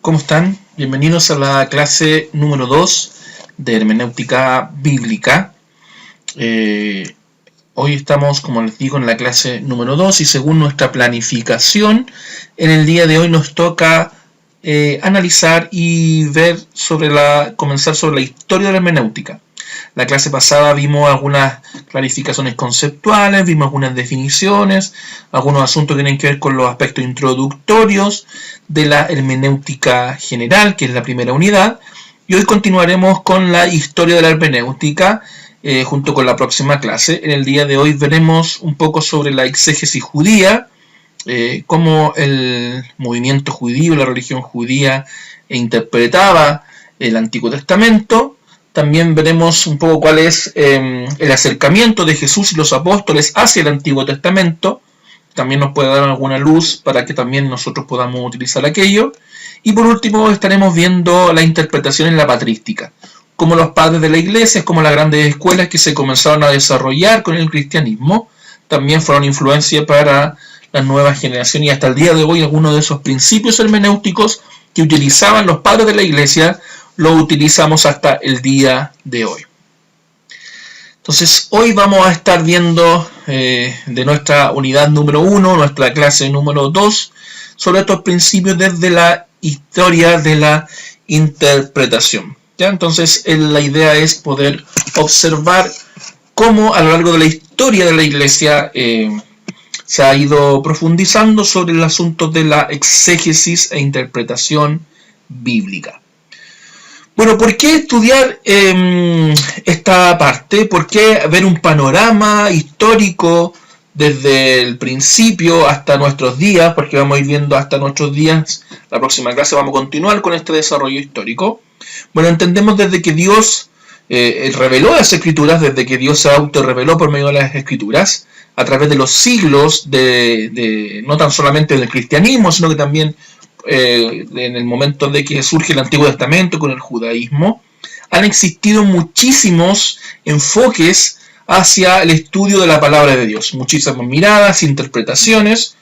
¿Cómo están? Bienvenidos a la clase número 2 de hermenéutica bíblica. Hoy estamos, como les digo, en la clase número 2 y según nuestra planificación, en el día de hoy nos toca analizar y comenzar sobre la historia de la hermenéutica. La clase pasada vimos algunas clarificaciones conceptuales, vimos algunas definiciones, algunos asuntos que tienen que ver con los aspectos introductorios de la hermenéutica general, que es la primera unidad, y hoy continuaremos con la historia de la hermenéutica junto con la próxima clase. En el día de hoy veremos un poco sobre la exégesis judía, cómo el movimiento judío, la religión judía interpretaba el Antiguo Testamento. También veremos un poco cuál es el acercamiento de Jesús y los apóstoles hacia el Antiguo Testamento. También nos puede dar alguna luz para que también nosotros podamos utilizar aquello. Y por último estaremos viendo la interpretación en la patrística, como los padres de la iglesia, como las grandes escuelas que se comenzaron a desarrollar con el cristianismo, también fueron influencia para las nuevas generaciones y hasta el día de hoy algunos de esos principios hermenéuticos que utilizaban los padres de la iglesia lo utilizamos hasta el día de hoy. Entonces, hoy vamos a estar viendo de nuestra unidad número 1, nuestra clase número 2, sobre estos principios desde la historia de la interpretación. ¿Ya? Entonces, la idea es poder observar cómo a lo largo de la historia de la iglesia se ha ido profundizando sobre el asunto de la exégesis e interpretación bíblica. Bueno, ¿por qué estudiar esta parte? ¿Por qué ver un panorama histórico desde el principio hasta nuestros días? Porque vamos a ir viendo hasta nuestros días. La próxima clase vamos a continuar con este desarrollo histórico. Bueno, entendemos desde que Dios reveló las Escrituras, desde que Dios se autorreveló por medio de las Escrituras, a través de los siglos, no tan solamente del cristianismo, sino que también en el momento de que surge el Antiguo Testamento con el judaísmo, han existido muchísimos enfoques hacia el estudio de la palabra de Dios, muchísimas miradas, interpretaciones.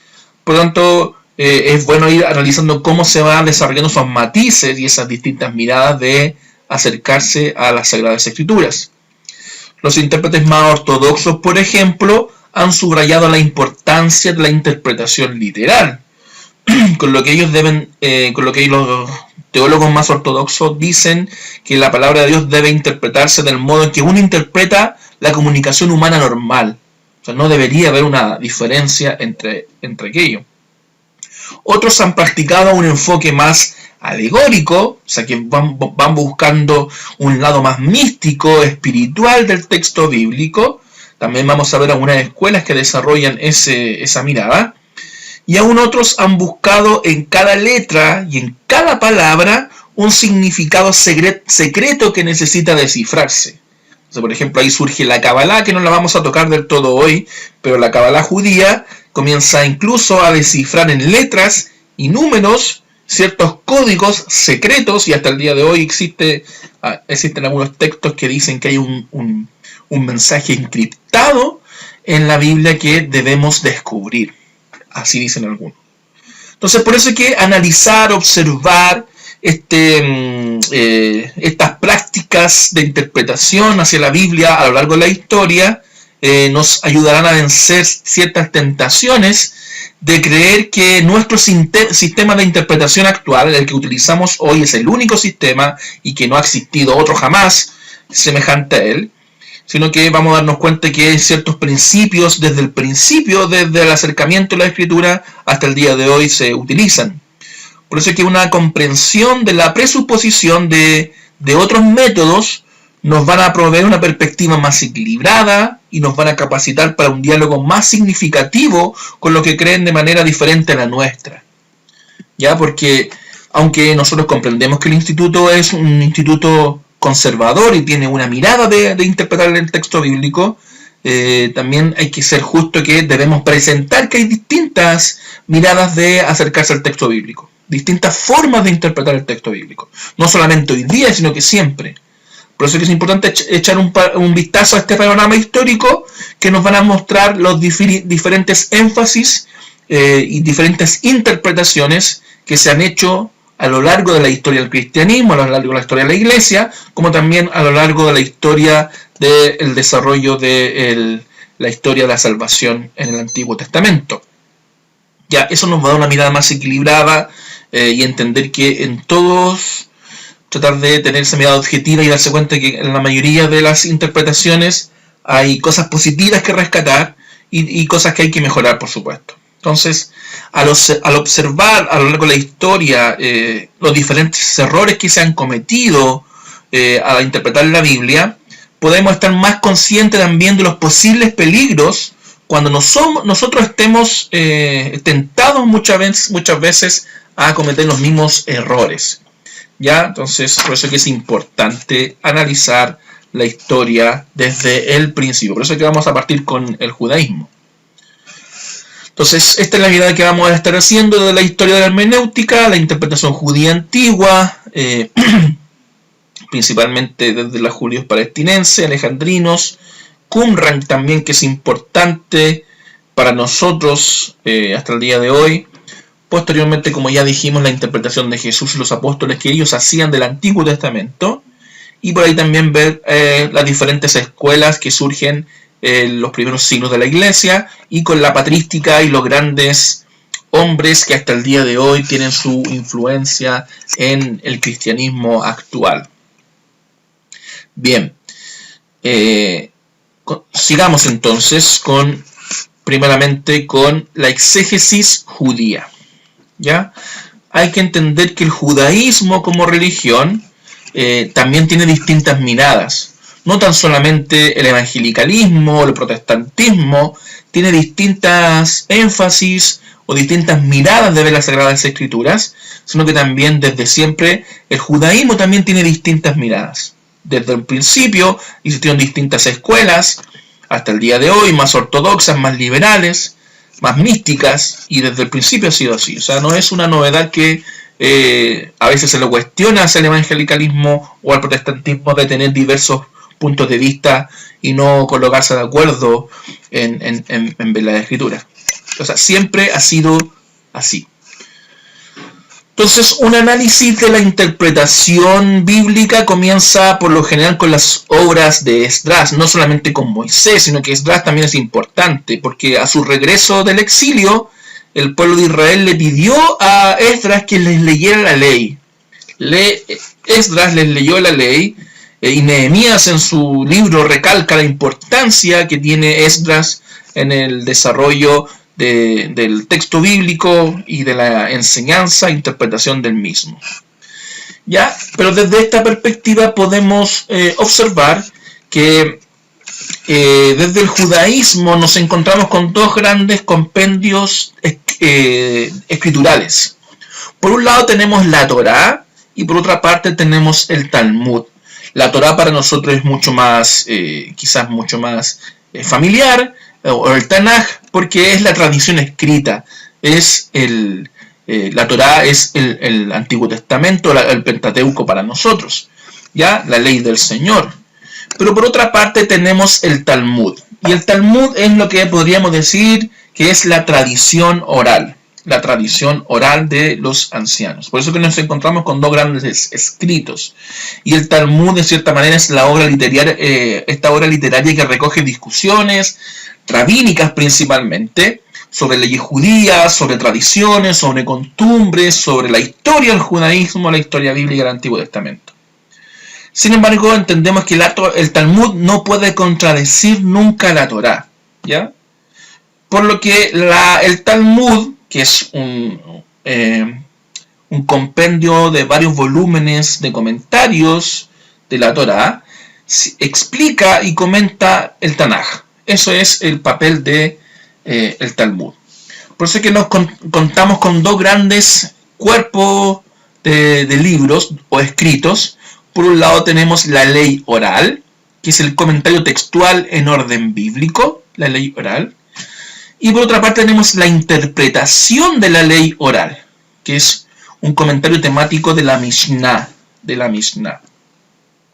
Por lo tanto, es bueno ir analizando cómo se van desarrollando esos matices y esas distintas miradas de acercarse a las Sagradas Escrituras. Los intérpretes más ortodoxos, por ejemplo, han subrayado la importancia de la interpretación literal, con lo que ellos los teólogos más ortodoxos dicen que la palabra de Dios debe interpretarse del modo en que uno interpreta la comunicación humana normal. O sea, no debería haber una diferencia entre aquello. Otros han practicado un enfoque más alegórico, o sea que van buscando un lado más místico, espiritual del texto bíblico. También vamos a ver algunas escuelas que desarrollan esa mirada. Y aún otros han buscado en cada letra y en cada palabra un significado secreto que necesita descifrarse. O sea, por ejemplo, ahí surge la Kabbalah, que no la vamos a tocar del todo hoy, pero la Kabbalah judía comienza incluso a descifrar en letras y números ciertos códigos secretos, y hasta el día de hoy existen algunos textos que dicen que hay un mensaje encriptado en la Biblia que debemos descubrir. Así dicen algunos. Entonces, por eso hay que analizar, observar estas prácticas de interpretación hacia la Biblia a lo largo de la historia. Nos ayudarán a vencer ciertas tentaciones de creer que nuestro sistema de interpretación actual, el que utilizamos hoy, es el único sistema y que no ha existido otro jamás semejante a él, sino que vamos a darnos cuenta que hay ciertos principios desde el acercamiento a la Escritura hasta el día de hoy se utilizan. Por eso es que una comprensión de la presuposición de otros métodos nos van a proveer una perspectiva más equilibrada y nos van a capacitar para un diálogo más significativo con lo que creen de manera diferente a la nuestra. ¿Ya? Porque aunque nosotros comprendemos que el instituto es un instituto conservador y tiene una mirada de interpretar el texto bíblico, también hay que ser justo que debemos presentar que hay distintas miradas de acercarse al texto bíblico, distintas formas de interpretar el texto bíblico, no solamente hoy día, sino que siempre. Por eso es importante echar un vistazo a este panorama histórico que nos van a mostrar los diferentes énfasis y diferentes interpretaciones que se han hecho a lo largo de la historia del cristianismo, a lo largo de la historia de la iglesia, como también a lo largo de la historia del desarrollo de la historia de la salvación en el Antiguo Testamento. Ya, eso nos va a dar una mirada más equilibrada y entender que en todos, tratar de tener esa mirada objetiva y darse cuenta que en la mayoría de las interpretaciones hay cosas positivas que rescatar y cosas que hay que mejorar, por supuesto. Entonces, al observar a lo largo de la historia los diferentes errores que se han cometido al interpretar la Biblia, podemos estar más conscientes también de los posibles peligros cuando nosotros estemos tentados muchas veces a cometer los mismos errores. ¿Ya? Entonces, por eso es que es importante analizar la historia desde el principio. Por eso es que vamos a partir con el judaísmo. Entonces, esta es la mirada que vamos a estar haciendo de la historia de la hermenéutica, la interpretación judía antigua, principalmente desde los judíos palestinenses, alejandrinos, Qumran también, que es importante para nosotros hasta el día de hoy. Posteriormente, como ya dijimos, la interpretación de Jesús y los apóstoles que ellos hacían del Antiguo Testamento. Y por ahí también ver las diferentes escuelas que surgen en los primeros siglos de la Iglesia y con la patrística y los grandes hombres que hasta el día de hoy tienen su influencia en el cristianismo actual. Bien, sigamos entonces primeramente con la exégesis judía. ¿Ya? Hay que entender que el judaísmo como religión también tiene distintas miradas. No tan solamente el evangelicalismo o el protestantismo tiene distintas énfasis o distintas miradas de ver las Sagradas Escrituras, sino que también desde siempre el judaísmo también tiene distintas miradas. Desde el principio existieron distintas escuelas, hasta el día de hoy, más ortodoxas, más liberales, más místicas, y desde el principio ha sido así. O sea, no es una novedad que a veces se le cuestiona hacia el evangelicalismo o al protestantismo de tener diversos puntos de vista y no colocarse de acuerdo en ver la escritura. O sea, siempre ha sido así. Entonces, un análisis de la interpretación bíblica comienza por lo general con las obras de Esdras, no solamente con Moisés, sino que Esdras también es importante, porque a su regreso del exilio, el pueblo de Israel le pidió a Esdras que les leyera la ley. Esdras les leyó la ley, y Nehemías en su libro recalca la importancia que tiene Esdras en el desarrollo del texto bíblico y de la enseñanza e interpretación del mismo. ¿Ya? Pero desde esta perspectiva podemos observar que desde el judaísmo nos encontramos con dos grandes compendios escriturales. Por un lado tenemos la Torá y por otra parte tenemos el Talmud. La Torá para nosotros es mucho más, quizás mucho más familiar, o el Tanaj, porque es la tradición escrita. La Torá es el Antiguo Testamento, el Pentateuco para nosotros, ¿ya? La ley del Señor. Pero por otra parte tenemos el Talmud. Y el Talmud es lo que podríamos decir que es la tradición oral. La tradición oral de los ancianos. Por eso que nos encontramos con dos grandes escritos. Y el Talmud, de cierta manera, es la obra literaria, esta obra literaria que recoge discusiones rabínicas principalmente, sobre leyes judías, sobre tradiciones, sobre costumbres, sobre la historia del judaísmo, la historia bíblica del Antiguo Testamento. Sin embargo, entendemos que el Talmud no puede contradecir nunca la Torá, ¿ya? Por lo que el Talmud, que es un compendio de varios volúmenes de comentarios de la Torá, explica y comenta el Tanaj. Eso es el papel de el Talmud. Por eso es que nos contamos con dos grandes cuerpos de libros o escritos. Por un lado tenemos la ley oral, que es el comentario textual en orden bíblico, la ley oral. Y por otra parte tenemos la interpretación de la ley oral, que es un comentario temático de la Mishnah.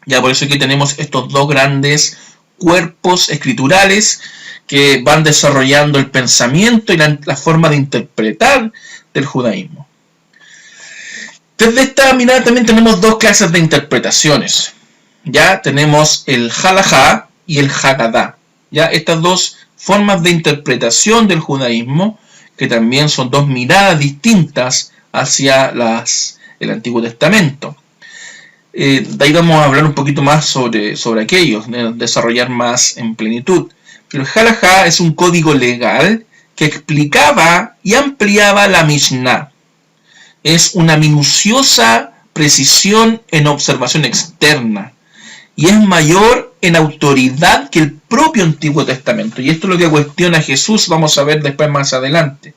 Ya por eso aquí tenemos estos dos grandes cuerpos escriturales que van desarrollando el pensamiento y la forma de interpretar del judaísmo. Desde esta mirada también tenemos dos clases de interpretaciones. Ya tenemos el halajá y el hagadá. Ya estas dos formas de interpretación del judaísmo, que también son dos miradas distintas hacia el Antiguo Testamento. De ahí vamos a hablar un poquito más sobre aquellos, desarrollar más en plenitud. Pero el halajá es un código legal que explicaba y ampliaba la Mishnah. Es una minuciosa precisión en observación externa y es mayor en autoridad que el propio Antiguo Testamento. Y esto es lo que cuestiona Jesús, vamos a ver después más adelante.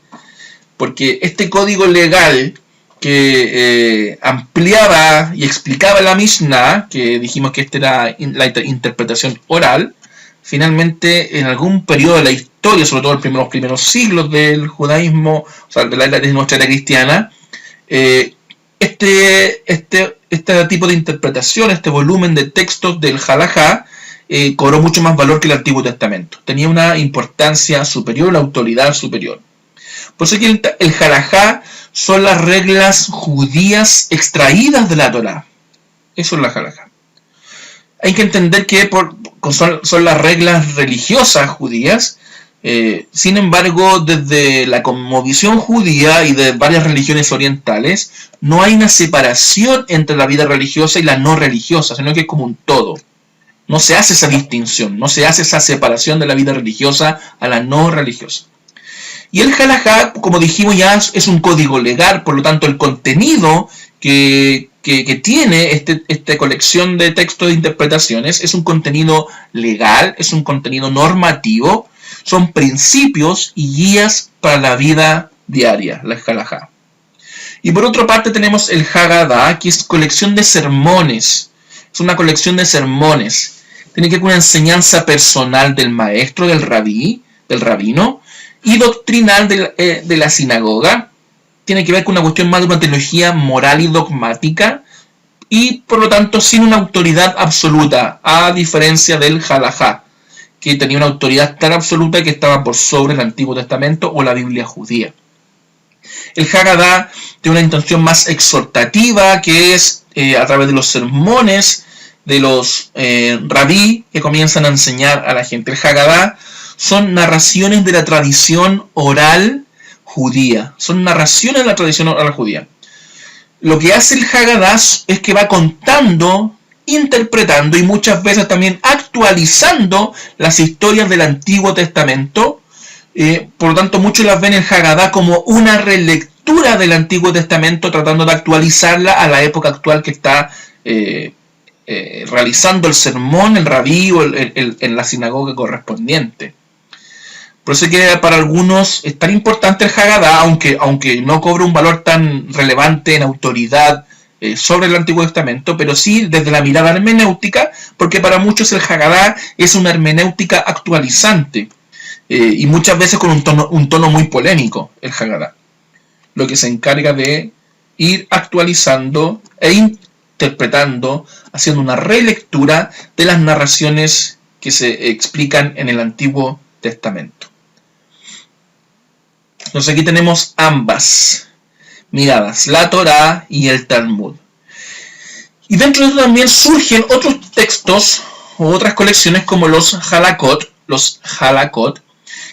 Porque este código legal que ampliaba y explicaba la Mishnah, que dijimos que esta era la interpretación oral, finalmente en algún periodo de la historia, sobre todo en los primeros siglos del judaísmo, o sea, de nuestra era cristiana, este tipo de interpretación, este volumen de textos del halajá, cobró mucho más valor que el Antiguo Testamento. Tenía una importancia superior, una autoridad superior. Por eso que el halajá son las reglas judías extraídas de la Torá. Eso es la halajá. Hay que entender que son las reglas religiosas judías. Sin embargo, desde la cosmovisión judía y de varias religiones orientales, no hay una separación entre la vida religiosa y la no religiosa, sino que es como un todo. No se hace esa distinción, no se hace esa separación de la vida religiosa a la no religiosa. Y el halajá, como dijimos ya, es un código legal, por lo tanto el contenido que tiene esta colección de textos de interpretaciones es un contenido legal, es un contenido normativo, son principios y guías para la vida diaria, la halajá. Y por otra parte tenemos el hagadá, que es colección de sermones, es una colección de sermones, tiene que ver con una enseñanza personal del maestro, del rabino, y doctrinal de la sinagoga. Tiene que ver con una cuestión más de una teología moral y dogmática, y por lo tanto sin una autoridad absoluta, a diferencia del halajá, que tenía una autoridad tan absoluta que estaba por sobre el Antiguo Testamento o la Biblia judía. El hagadá tiene una intención más exhortativa, que es a través de los sermones de los rabí que comienzan a enseñar a la gente. El hagadá son narraciones de la tradición oral judía. Son narraciones de la tradición oral judía. Lo que hace el hagadá es que va contando, interpretando y muchas veces también actualizando las historias del Antiguo Testamento. Por lo tanto, muchos las ven el hagadá como una relectura del Antiguo Testamento, tratando de actualizarla a la época actual que está realizando el sermón, el rabí o en la sinagoga correspondiente. Por eso que para algunos es tan importante el hagadá, aunque no cobra un valor tan relevante en autoridad sobre el Antiguo Testamento, pero sí desde la mirada hermenéutica, porque para muchos el hagadá es una hermenéutica actualizante, y muchas veces con un tono muy polémico, el hagadá, lo que se encarga de ir actualizando e interpretando, haciendo una relectura de las narraciones que se explican en el Antiguo Testamento. Entonces aquí tenemos ambas miradas, la Torá y el Talmud. Y dentro de esto también surgen otros textos o otras colecciones como los halakot,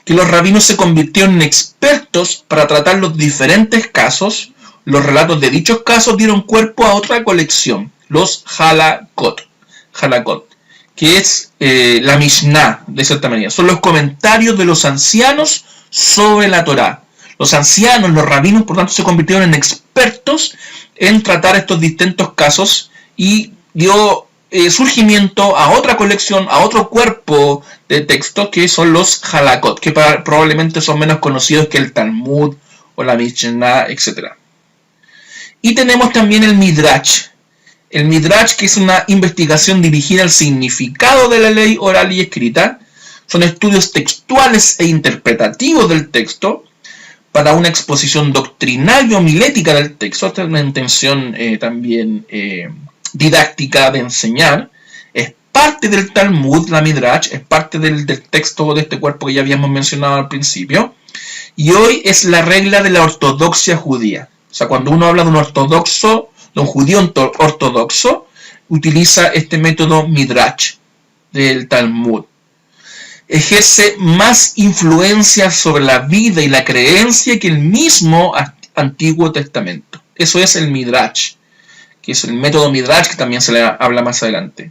que los rabinos se convirtieron en expertos para tratar los diferentes casos. Los relatos de dichos casos dieron cuerpo a otra colección, los halakot, que es la Mishnah, de cierta manera. Son los comentarios de los ancianos sobre la Torá. Los ancianos, los rabinos, por tanto, se convirtieron en expertos en tratar estos distintos casos y dio surgimiento a otra colección, a otro cuerpo de textos que son los halakot, que probablemente son menos conocidos que el Talmud o la Mishnah, etc. Y tenemos también el Midrash. El Midrash, que es una investigación dirigida al significado de la ley oral y escrita. Son estudios textuales e interpretativos del texto para una exposición doctrinal y homilética del texto. Esta es una intención también didáctica de enseñar. Es parte del Talmud, la Midrash, es parte del texto de este cuerpo que ya habíamos mencionado al principio. Y hoy es la regla de la ortodoxia judía. O sea, cuando uno habla de un ortodoxo un judío ortodoxo utiliza este método Midrash del Talmud. Ejerce más influencia sobre la vida y la creencia que el mismo Antiguo Testamento. Eso es el Midrash, que es el método Midrash, que también se le habla más adelante.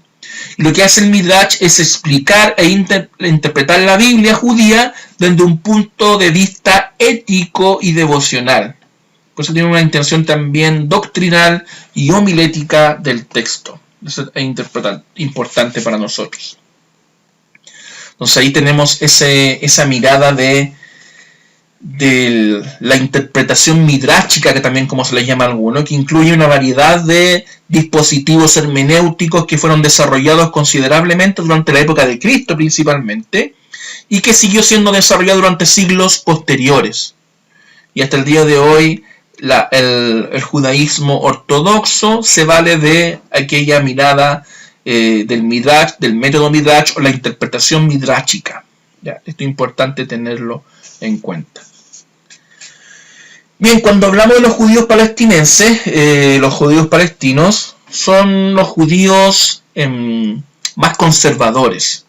Y lo que hace el Midrash es explicar e interpretar la Biblia judía desde un punto de vista ético y devocional. Por eso tiene una intención también doctrinal y homilética del texto. Eso es importante para nosotros. Entonces ahí tenemos esa mirada de la interpretación midráchica, que también como se les llama a algunos, que incluye una variedad de dispositivos hermenéuticos que fueron desarrollados considerablemente durante la época de Cristo principalmente, y que siguió siendo desarrollado durante siglos posteriores. Y hasta el día de hoy el judaísmo ortodoxo se vale de aquella mirada del Midrash, del método Midrash o la interpretación midráchica. Ya, esto es importante tenerlo en cuenta. Bien, cuando hablamos de los judíos palestinenses, los judíos palestinos son los judíos más conservadores.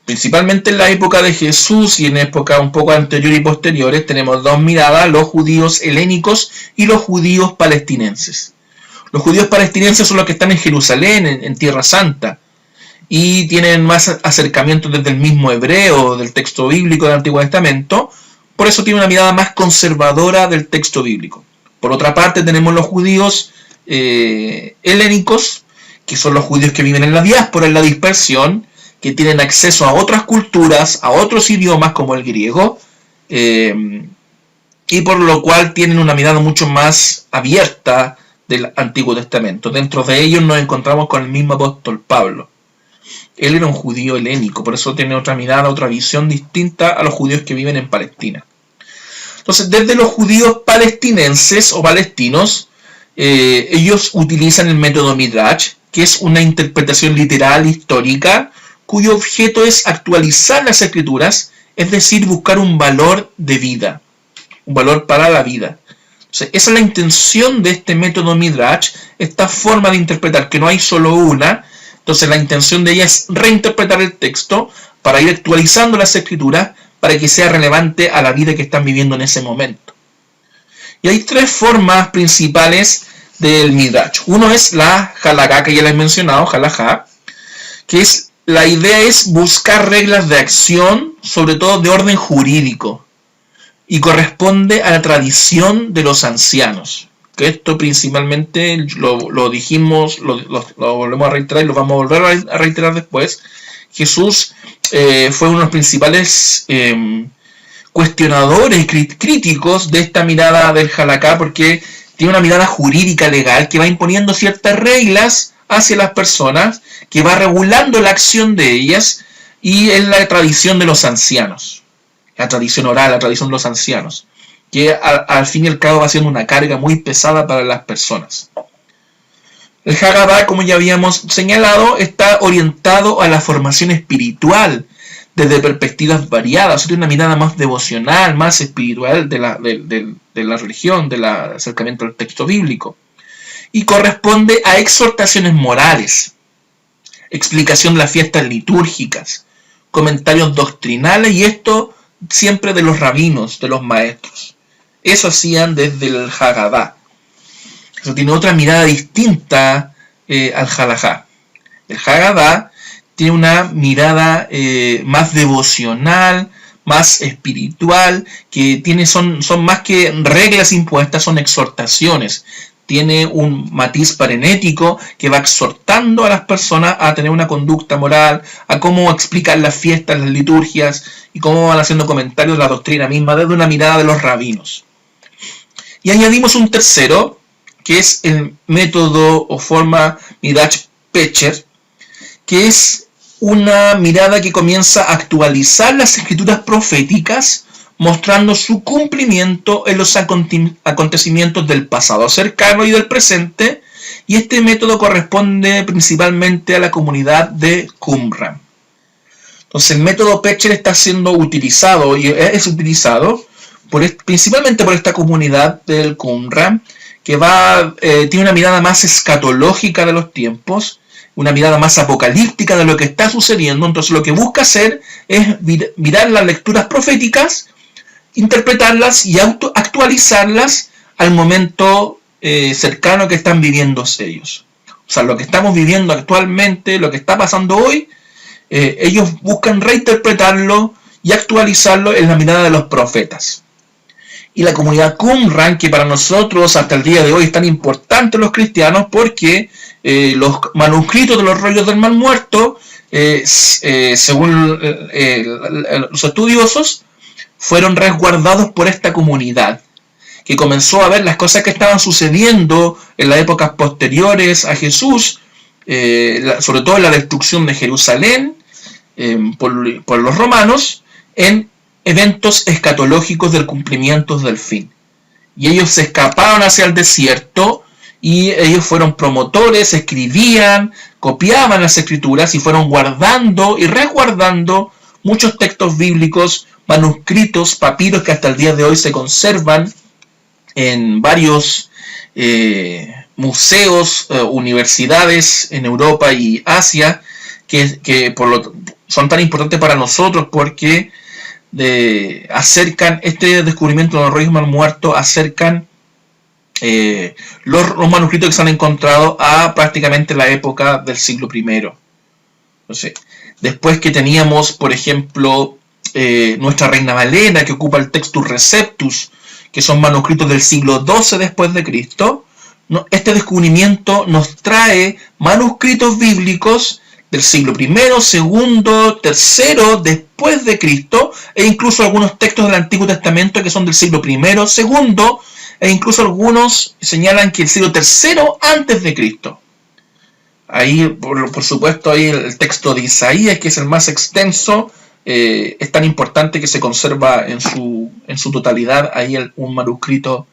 Principalmente en la época de Jesús y en épocas un poco anteriores y posteriores tenemos dos miradas, los judíos helénicos y los judíos palestinenses. Los judíos palestinenses son los que están en Jerusalén, en Tierra Santa, y tienen más acercamiento desde el mismo hebreo, del texto bíblico del Antiguo Testamento. Por eso tiene una mirada más conservadora del texto bíblico. Por otra parte tenemos los judíos helénicos, que son los judíos que viven en la diáspora, en la dispersión, que tienen acceso a otras culturas, a otros idiomas como el griego, y por lo cual tienen una mirada mucho más abierta del Antiguo Testamento. Dentro de ellos nos encontramos con el mismo apóstol Pablo. Él era un judío helénico, por eso tiene otra mirada, otra visión distinta a los judíos que viven en Palestina. Entonces, desde los judíos palestinenses o palestinos, ellos utilizan el método Midrash, que es una interpretación literal histórica, cuyo objeto es actualizar las escrituras, es decir, buscar un valor de vida, un valor para la vida. Entonces, esa es la intención de este método Midrash, esta forma de interpretar, que no hay solo una. Entonces la intención de ella es reinterpretar el texto para ir actualizando las escrituras para que sea relevante a la vida que están viviendo en ese momento. Y hay tres formas principales del Midrash. Uno es la halajá, que ya les he mencionado, halajá, que es la idea es buscar reglas de acción, sobre todo de orden jurídico, y corresponde a la tradición de los ancianos. Que esto principalmente lo dijimos, lo volvemos a reiterar y lo vamos a volver a reiterar después. Jesús fue uno de los principales cuestionadores, críticos de esta mirada del halajá, porque tiene una mirada jurídica legal que va imponiendo ciertas reglas hacia las personas, que va regulando la acción de ellas, y es la tradición de los ancianos, la tradición oral, la tradición de los ancianos, que al fin y al cabo va siendo una carga muy pesada para las personas. El Haggadah, como ya habíamos señalado, está orientado a la formación espiritual desde perspectivas variadas. O sea, tiene una mirada más devocional, más espiritual de la religión, del acercamiento al texto bíblico. Y corresponde a exhortaciones morales, explicación de las fiestas litúrgicas, comentarios doctrinales, y esto siempre de los rabinos, de los maestros. Eso hacían desde el Haggadah. Eso tiene otra mirada distinta al halajá. El Haggadah tiene una mirada más devocional, más espiritual, que son más que reglas impuestas, son exhortaciones. Tiene un matiz parenético que va exhortando a las personas a tener una conducta moral, a cómo explicar las fiestas, las liturgias, y cómo van haciendo comentarios de la doctrina misma desde una mirada de los rabinos. Y añadimos un tercero, que es el método o forma Midrash Pecher, que es una mirada que comienza a actualizar las escrituras proféticas, mostrando su cumplimiento en los acontecimientos del pasado cercano y del presente, y este método corresponde principalmente a la comunidad de Qumran. Entonces el método Pecher está siendo utilizado y es utilizado principalmente por esta comunidad del Qumran, que tiene una mirada más escatológica de los tiempos, una mirada más apocalíptica de lo que está sucediendo. Entonces lo que busca hacer es mirar las lecturas proféticas, interpretarlas y actualizarlas al momento cercano que están viviendo ellos. O sea, lo que estamos viviendo actualmente, lo que está pasando hoy, ellos buscan reinterpretarlo y actualizarlo en la mirada de los profetas. Y la comunidad Qumran, que para nosotros hasta el día de hoy es tan importante los cristianos, porque los manuscritos de los rollos del Mar Muerto, según los estudiosos, fueron resguardados por esta comunidad, que comenzó a ver las cosas que estaban sucediendo en las épocas posteriores a Jesús, sobre todo en la destrucción de Jerusalén por los romanos, en eventos escatológicos del cumplimiento del fin. Y ellos se escaparon hacia el desierto, y ellos fueron promotores, escribían, copiaban las escrituras y fueron guardando y resguardando muchos textos bíblicos, manuscritos, papiros que hasta el día de hoy se conservan en varios museos, universidades en Europa y Asia, que son tan importantes para nosotros porque acercan este descubrimiento de los rollos Mar Muerto, acercan los manuscritos que se han encontrado a prácticamente la época del siglo I. Entonces, después que teníamos, por ejemplo, nuestra Reina Valera, que ocupa el Textus Receptus, que son manuscritos del siglo XII después de Cristo, este descubrimiento nos trae manuscritos bíblicos del siglo I, II, III después de Cristo, e incluso algunos textos del Antiguo Testamento que son del siglo I, II, e incluso algunos señalan que el siglo III antes de Cristo. Ahí, por supuesto, hay el texto de Isaías, que es el más extenso, es tan importante que se conserva en su totalidad ahí un manuscrito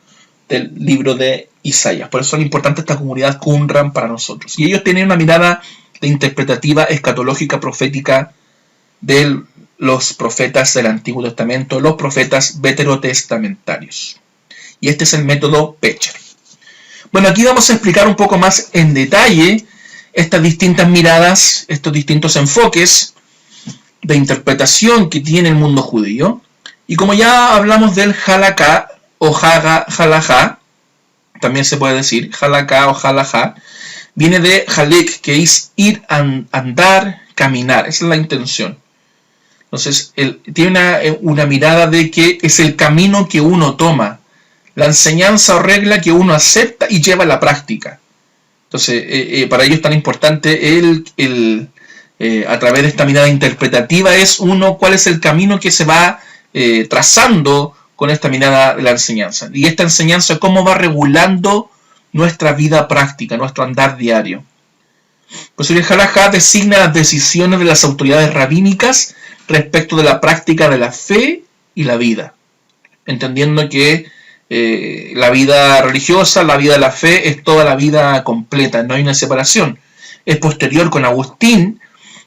del libro de Isaías. Por eso es importante esta comunidad Qumran para nosotros. Y ellos tienen una mirada interpretativa, escatológica, profética de los profetas del Antiguo Testamento, los profetas veterotestamentarios. Y este es el método Pecher. Bueno, aquí vamos a explicar un poco más en detalle estas distintas miradas, estos distintos enfoques de interpretación que tiene el mundo judío. Y como ya hablamos del Halakha o Halajá, también se puede decir Halakha o Halajá, viene de Halek, que es ir, andar, caminar. Esa es la intención. Entonces, tiene una mirada de que es el camino que uno toma, la enseñanza o regla que uno acepta y lleva a la práctica. Entonces, para ello es tan importante a través de esta mirada interpretativa, cuál es el camino que se va trazando con esta mirada de la enseñanza. Y esta enseñanza, cómo va regulando nuestra vida práctica, nuestro andar diario. Pues el Halajá designa las decisiones de las autoridades rabínicas respecto de la práctica de la fe y la vida, entendiendo que la vida religiosa, la vida de la fe es toda la vida completa, no hay una separación. Es posterior con Agustín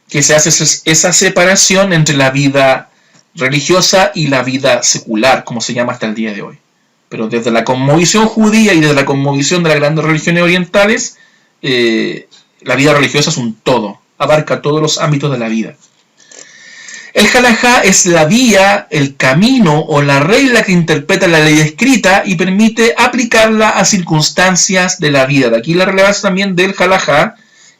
que se hace esa separación entre la vida religiosa y la vida secular, como se llama hasta el día de hoy. Pero desde la cosmovisión judía y desde la cosmovisión de las grandes religiones orientales, la vida religiosa es un todo, abarca todos los ámbitos de la vida. El Halajá es la vía, el camino o la regla que interpreta la ley escrita y permite aplicarla a circunstancias de la vida. De aquí la relevancia también del Halajá,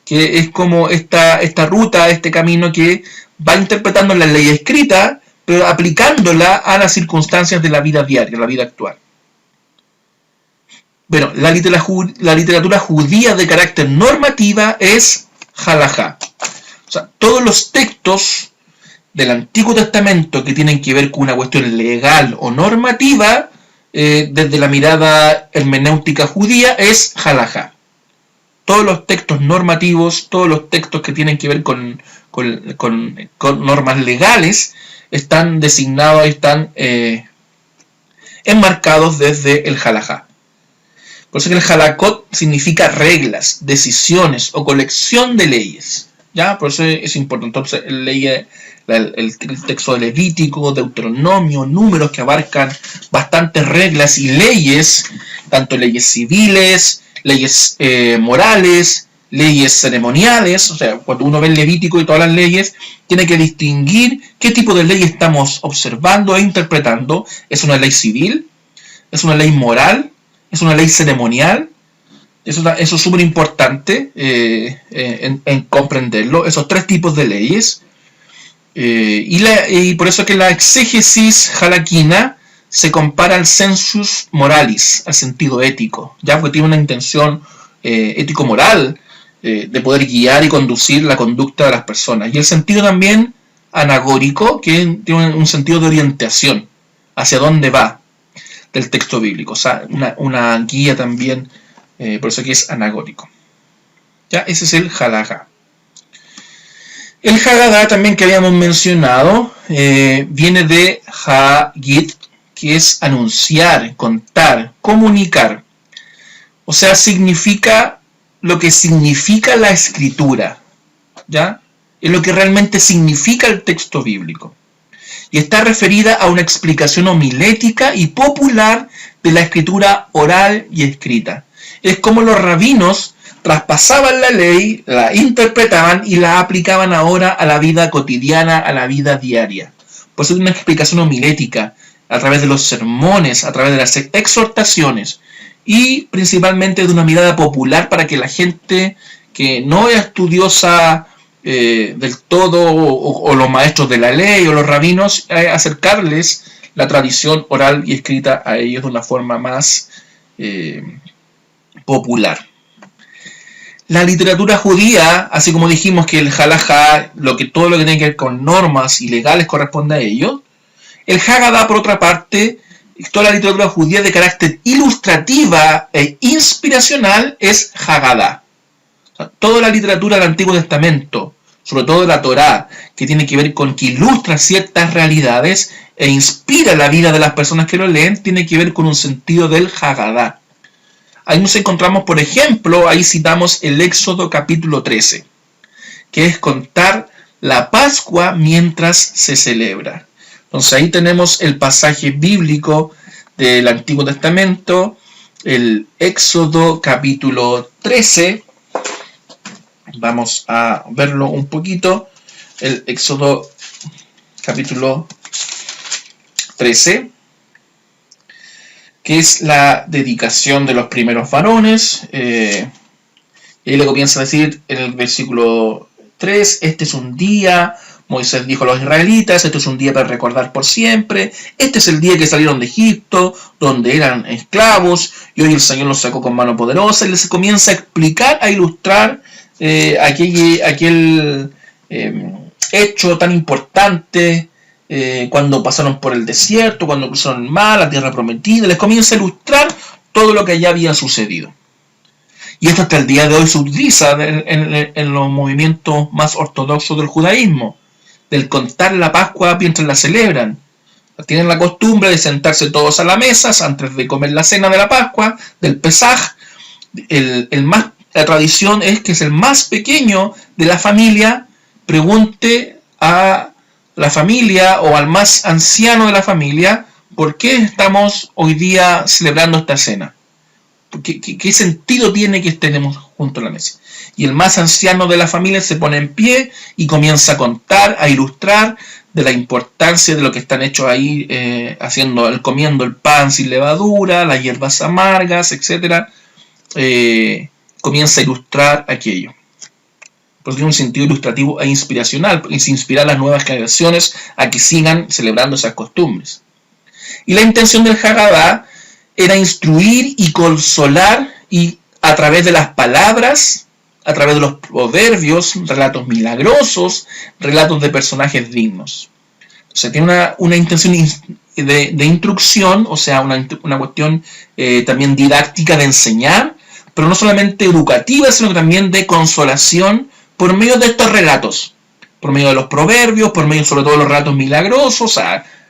que es como esta ruta, este camino que va interpretando la ley escrita, pero aplicándola a las circunstancias de la vida diaria, la vida actual. Bueno, la literatura judía de carácter normativa es Halajá. O sea, todos los textos del Antiguo Testamento que tienen que ver con una cuestión legal o normativa, desde la mirada hermenéutica judía, es Halajá. Todos los textos normativos, todos los textos que tienen que ver con normas legales, están designados y están enmarcados desde el Halajá. Por eso que el Halakot significa reglas, decisiones o colección de leyes. ¿ya? Por eso es importante. Entonces, el texto de Levítico, Deuteronomio, Números, que abarcan bastantes reglas y leyes, tanto leyes civiles, leyes morales, leyes ceremoniales. O sea, cuando uno ve el Levítico y todas las leyes, tiene que distinguir qué tipo de ley estamos observando e interpretando. ¿Es una ley civil? ¿Es una ley moral? ¿Es una ley ceremonial? Eso es súper importante en comprenderlo, esos tres tipos de leyes. Y por eso que la exégesis jalaquina se compara al sensus moralis, al sentido ético, ya porque tiene una intención ético-moral de poder guiar y conducir la conducta de las personas. Y el sentido también anagórico, que tiene un sentido de orientación, hacia dónde va del texto bíblico, o sea, una guía también, por eso que es anagórico. Ya, ese es el halajá. El Haggadah también que habíamos mencionado viene de Hagit, que es anunciar, contar, comunicar. O sea, significa lo que significa la escritura, ¿ya? Es lo que realmente significa el texto bíblico. Y está referida a una explicación homilética y popular de la escritura oral y escrita. Es como los rabinos traspasaban la ley, la interpretaban y la aplicaban ahora a la vida cotidiana, a la vida diaria. Por eso es una explicación homilética, a través de los sermones, a través de las exhortaciones y principalmente de una mirada popular para que la gente que no es estudiosa del todo o los maestros de la ley o los rabinos, acercarles la tradición oral y escrita a ellos de una forma más popular. La literatura judía, así como dijimos que el halajá, todo lo que tiene que ver con normas y legales corresponde a ello, el Haggadah, por otra parte, toda la literatura judía de carácter ilustrativa e inspiracional es Haggadah. O sea, toda la literatura del Antiguo Testamento, sobre todo la Torá, que tiene que ver con que ilustra ciertas realidades e inspira la vida de las personas que lo leen, tiene que ver con un sentido del Haggadah. Ahí nos encontramos, por ejemplo, ahí citamos el Éxodo capítulo 13, que es contar la Pascua mientras se celebra. Entonces ahí tenemos el pasaje bíblico del Antiguo Testamento, el Éxodo capítulo 13. Vamos a verlo un poquito. El Éxodo capítulo 13. Que es la dedicación de los primeros varones. Y le comienza a decir en el versículo 3, este es un día, Moisés dijo a los israelitas, este es un día para recordar por siempre, este es el día que salieron de Egipto, donde eran esclavos, y hoy el Señor los sacó con mano poderosa, y les comienza a explicar, a ilustrar aquel hecho tan importante, cuando pasaron por el desierto, cuando cruzaron el mar, la tierra prometida, les comienza a ilustrar todo lo que ya había sucedido. Y esto hasta el día de hoy se utiliza en los movimientos más ortodoxos del judaísmo, del contar la Pascua mientras la celebran. Tienen la costumbre de sentarse todos a la mesa antes de comer la cena de la Pascua, del Pesaj. La tradición es que es el más pequeño de la familia, pregunte a la familia o al más anciano de la familia, ¿por qué estamos hoy día celebrando esta cena? ¿Qué sentido tiene que estemos junto a la mesa? Y el más anciano de la familia se pone en pie y comienza a contar, a ilustrar de la importancia de lo que están hechos ahí, comiendo el pan sin levadura, las hierbas amargas, etc. Comienza a ilustrar aquello. Porque tiene un sentido ilustrativo e inspiracional, y se inspira a las nuevas generaciones a que sigan celebrando esas costumbres. Y la intención del Haggadah era instruir y consolar y a través de las palabras, a través de los proverbios, relatos milagrosos, relatos de personajes dignos. O sea, tiene una intención de instrucción, o sea, una cuestión también didáctica de enseñar, pero no solamente educativa, sino también de consolación, por medio de estos relatos, por medio de los proverbios, por medio sobre todo de los relatos milagrosos,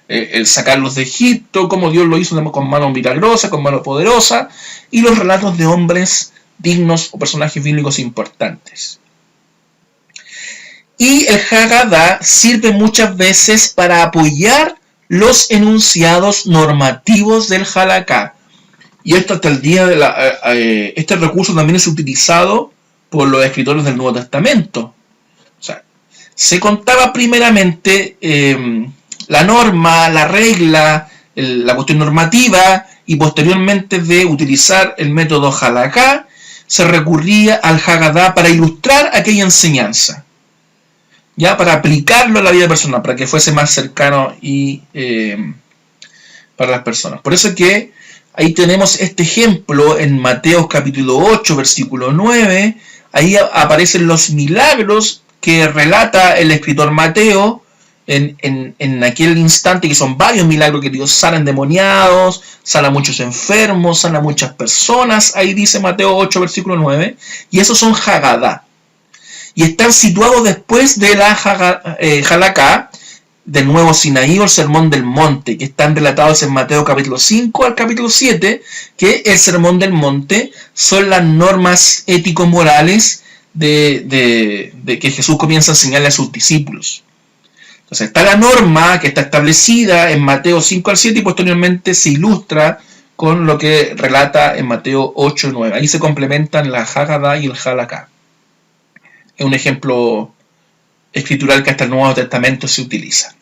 el sacarlos de Egipto, como Dios lo hizo con mano milagrosa, con mano poderosa, y los relatos de hombres dignos o personajes bíblicos importantes. Y el Haggadah sirve muchas veces para apoyar los enunciados normativos del Halakha. Y esto hasta el día de este recurso también es utilizado por los escritores del Nuevo Testamento. O sea, se contaba primeramente la norma, la regla, la cuestión normativa, y posteriormente de utilizar el método Halakha, se recurría al Haggadah para ilustrar aquella enseñanza, ya para aplicarlo a la vida personal, para que fuese más cercano y para las personas. Por eso que ahí tenemos este ejemplo en Mateo capítulo 8, versículo 9. Ahí aparecen los milagros que relata el escritor Mateo en aquel instante, que son varios milagros que Dios sana endemoniados, sana a muchos enfermos, sana a muchas personas. Ahí dice Mateo 8, versículo 9. Y esos son Haggadah. Y están situados después de la Halakha, del Nuevo Sinaí o el Sermón del Monte, que están relatados en Mateo capítulo 5 al capítulo 7, que el Sermón del Monte son las normas ético-morales de que Jesús comienza a enseñarle a sus discípulos. Entonces está la norma que está establecida en Mateo 5 al 7 y posteriormente se ilustra con lo que relata en Mateo 8 y 9. Ahí se complementan la Haggadah y el Halakha. Es un ejemplo escritural que hasta el Nuevo Testamento se utiliza.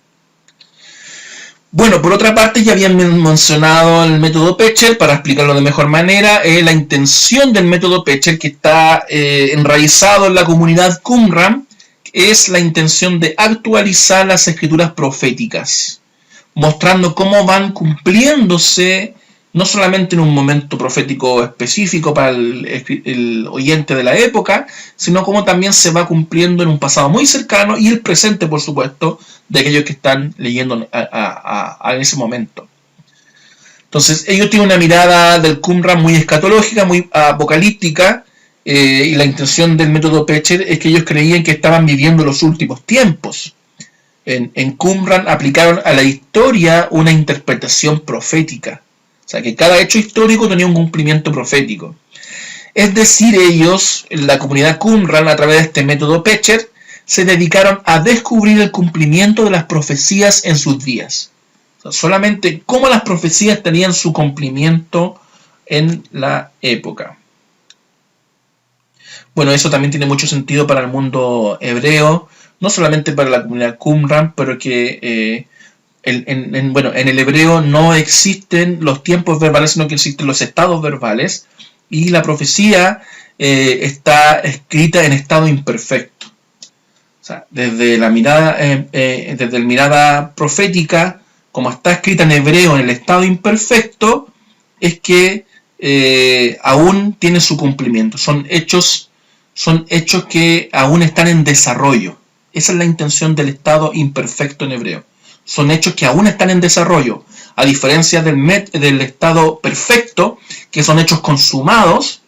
Bueno, por otra parte, ya habían mencionado el método Pecher. Para explicarlo de mejor manera, la intención del método Pecher, que está enraizado en la comunidad Qumran, es la intención de actualizar las escrituras proféticas, mostrando cómo van cumpliéndose no solamente en un momento profético específico para el oyente de la época, sino como también se va cumpliendo en un pasado muy cercano y el presente, por supuesto, de aquellos que están leyendo a ese momento. Entonces, ellos tienen una mirada del Qumran muy escatológica, muy apocalíptica, y la intención del método Pecher es que ellos creían que estaban viviendo los últimos tiempos. En Qumran aplicaron a la historia una interpretación profética. O sea, que cada hecho histórico tenía un cumplimiento profético. Es decir, ellos, en la comunidad Qumran, a través de este método Pecher, se dedicaron a descubrir el cumplimiento de las profecías en sus días. O sea, solamente cómo las profecías tenían su cumplimiento en la época. Bueno, eso también tiene mucho sentido para el mundo hebreo, no solamente para la comunidad Qumran, pero que en el hebreo no existen los tiempos verbales, sino que existen los estados verbales, y la profecía está escrita en estado imperfecto. O sea, desde la mirada profética, como está escrita en hebreo en el estado imperfecto, es que aún tiene su cumplimiento. Son hechos que aún están en desarrollo. Esa es la intención del estado imperfecto en hebreo. Son hechos que aún están en desarrollo, a diferencia del estado perfecto, que son hechos consumados.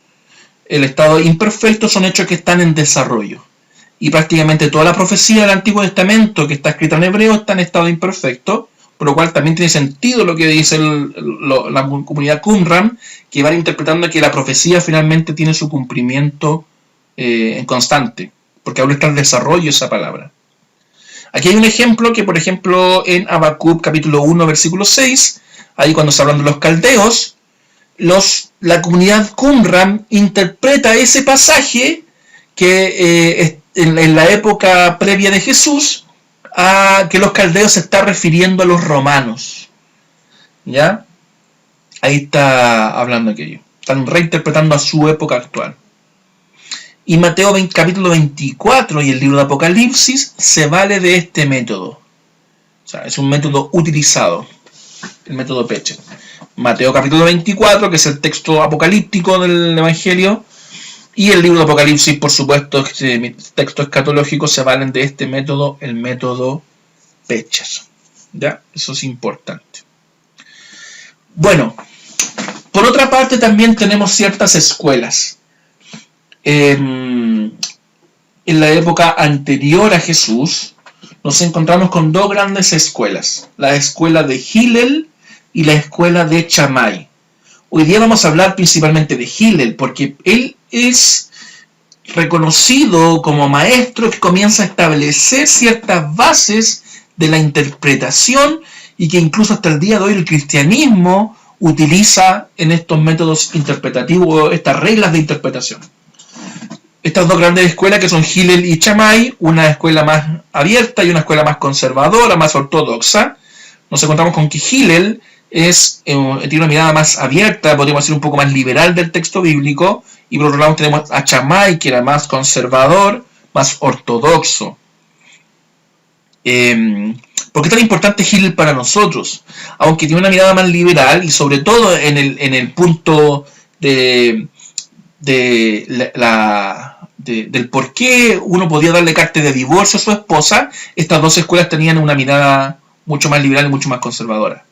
El estado imperfecto son hechos que están en desarrollo. Y prácticamente toda la profecía del Antiguo Testamento que está escrita en hebreo está en estado imperfecto, por lo cual también tiene sentido lo que dice la comunidad Qumran, que van interpretando que la profecía finalmente tiene su cumplimiento en constante, porque aún está en desarrollo esa palabra. Aquí hay un ejemplo que, por ejemplo, en Habacuc capítulo 1, versículo 6, ahí cuando se hablan de los caldeos, la comunidad Qumran interpreta ese pasaje que en la época previa de Jesús, a que los caldeos se está refiriendo a los romanos. ¿Ya? Ahí está hablando aquello. Están reinterpretando a su época actual. Y Mateo capítulo 24 y el libro de Apocalipsis se vale de este método. O sea, es un método utilizado, el método Pecher. Mateo capítulo 24, que es el texto apocalíptico del Evangelio, y el libro de Apocalipsis, por supuesto, este texto escatológico, se valen de este método, el método Pecher. ¿Ya? Eso es importante. Bueno, por otra parte también tenemos ciertas escuelas. En la época anterior a Jesús nos encontramos con dos grandes escuelas, la escuela de Hillel y la escuela de Shammai. Hoy día vamos a hablar principalmente de Hillel, porque él es reconocido como maestro que comienza a establecer ciertas bases de la interpretación y que incluso hasta el día de hoy el cristianismo utiliza en estos métodos interpretativos, estas reglas de interpretación. Estas dos grandes escuelas que son Hillel y Shammai, una escuela más abierta y una escuela más conservadora, más ortodoxa. Nos encontramos con que Hillel tiene una mirada más abierta, podríamos decir un poco más liberal del texto bíblico, y por otro lado tenemos a Shammai, que era más conservador, más ortodoxo. ¿Por qué es tan importante Hillel para nosotros? Aunque tiene una mirada más liberal, y sobre todo en el punto del por qué uno podía darle carta de divorcio a su esposa, estas dos escuelas tenían una mirada mucho más liberal y mucho más conservadora.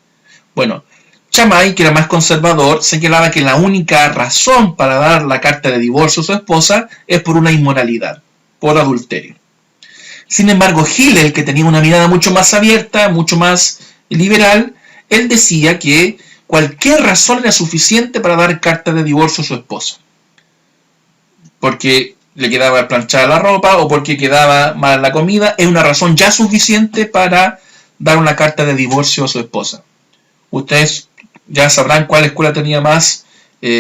Bueno, Shammai, que era más conservador, señalaba que la única razón para dar la carta de divorcio a su esposa es por una inmoralidad, por adulterio. Sin embargo, Hillel, que tenía una mirada mucho más abierta, mucho más liberal, él decía que cualquier razón era suficiente para dar carta de divorcio a su esposa. Porque le quedaba planchada la ropa o porque quedaba mal la comida, es una razón ya suficiente para dar una carta de divorcio a su esposa. Ustedes ya sabrán cuál escuela tenía más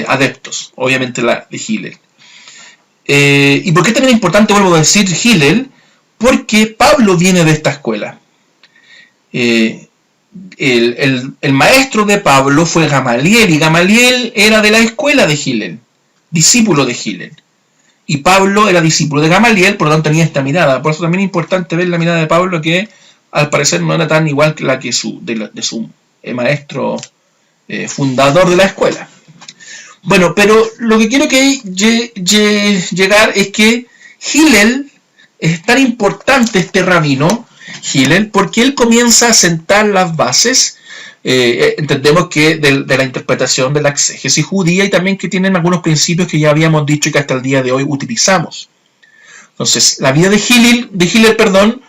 adeptos, obviamente la de Hillel. ¿Y por qué también es importante, vuelvo a decir, Hillel? Porque Pablo viene de esta escuela. El maestro de Pablo fue Gamaliel, y Gamaliel era de la escuela de Hillel, discípulo de Hillel. Y Pablo era discípulo de Gamaliel, por lo tanto tenía esta mirada. Por eso también es importante ver la mirada de Pablo, que al parecer no era tan igual que la que de su maestro fundador de la escuela. Bueno, pero lo que quiero llegar es que Hillel es tan importante, este rabino Hillel, porque él comienza a sentar las bases, entendemos que de la interpretación de la exégesis judía, y también que tienen algunos principios que ya habíamos dicho y que hasta el día de hoy utilizamos. Entonces, la vida de Hillel,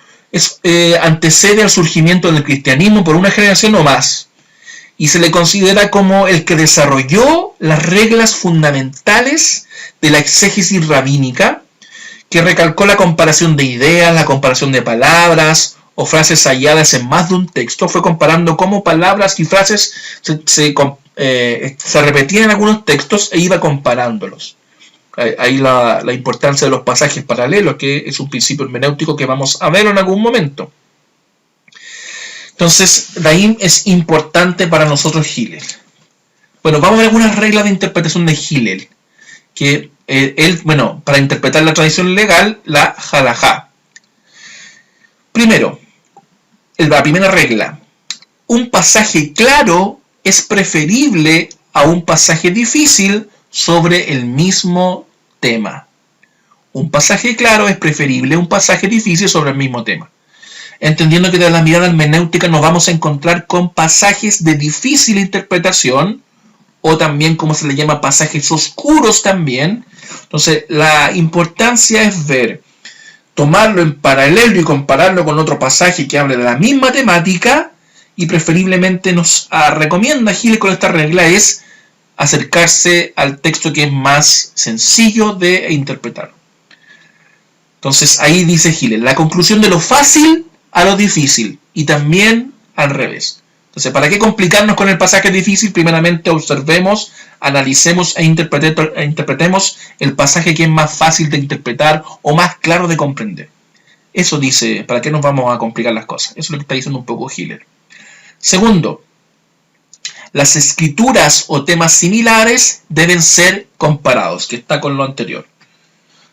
antecede al surgimiento del cristianismo por una generación o más, y se le considera como el que desarrolló las reglas fundamentales de la exégesis rabínica, que recalcó la comparación de ideas, la comparación de palabras o frases halladas en más de un texto. Fue comparando cómo palabras y frases se repetían en algunos textos e iba comparándolos. Ahí la importancia de los pasajes paralelos, que es un principio hermenéutico que vamos a ver en algún momento. Entonces, de ahí es importante para nosotros Hillel. Bueno, vamos a ver algunas reglas de interpretación de Hillel, que para interpretar la tradición legal, la halajá. Primero, la primera regla: un pasaje claro es preferible a un pasaje difícil sobre el mismo tema. Un pasaje claro es preferible a un pasaje difícil sobre el mismo tema. Entendiendo que de la mirada hermenéutica nos vamos a encontrar con pasajes de difícil interpretación, o también como se le llama pasajes oscuros también. Entonces la importancia es tomarlo en paralelo y compararlo con otro pasaje que hable de la misma temática, y preferiblemente nos recomienda Hillel con esta regla es acercarse al texto que es más sencillo de interpretar. Entonces ahí dice Hillel, la conclusión de lo fácil a lo difícil, y también al revés. Entonces, ¿para qué complicarnos con el pasaje difícil? Primeramente observemos, analicemos e interpretemos el pasaje que es más fácil de interpretar o más claro de comprender. Eso dice, ¿para qué nos vamos a complicar las cosas? Eso es lo que está diciendo un poco Hillel. Segundo, las escrituras o temas similares deben ser comparados, que está con lo anterior.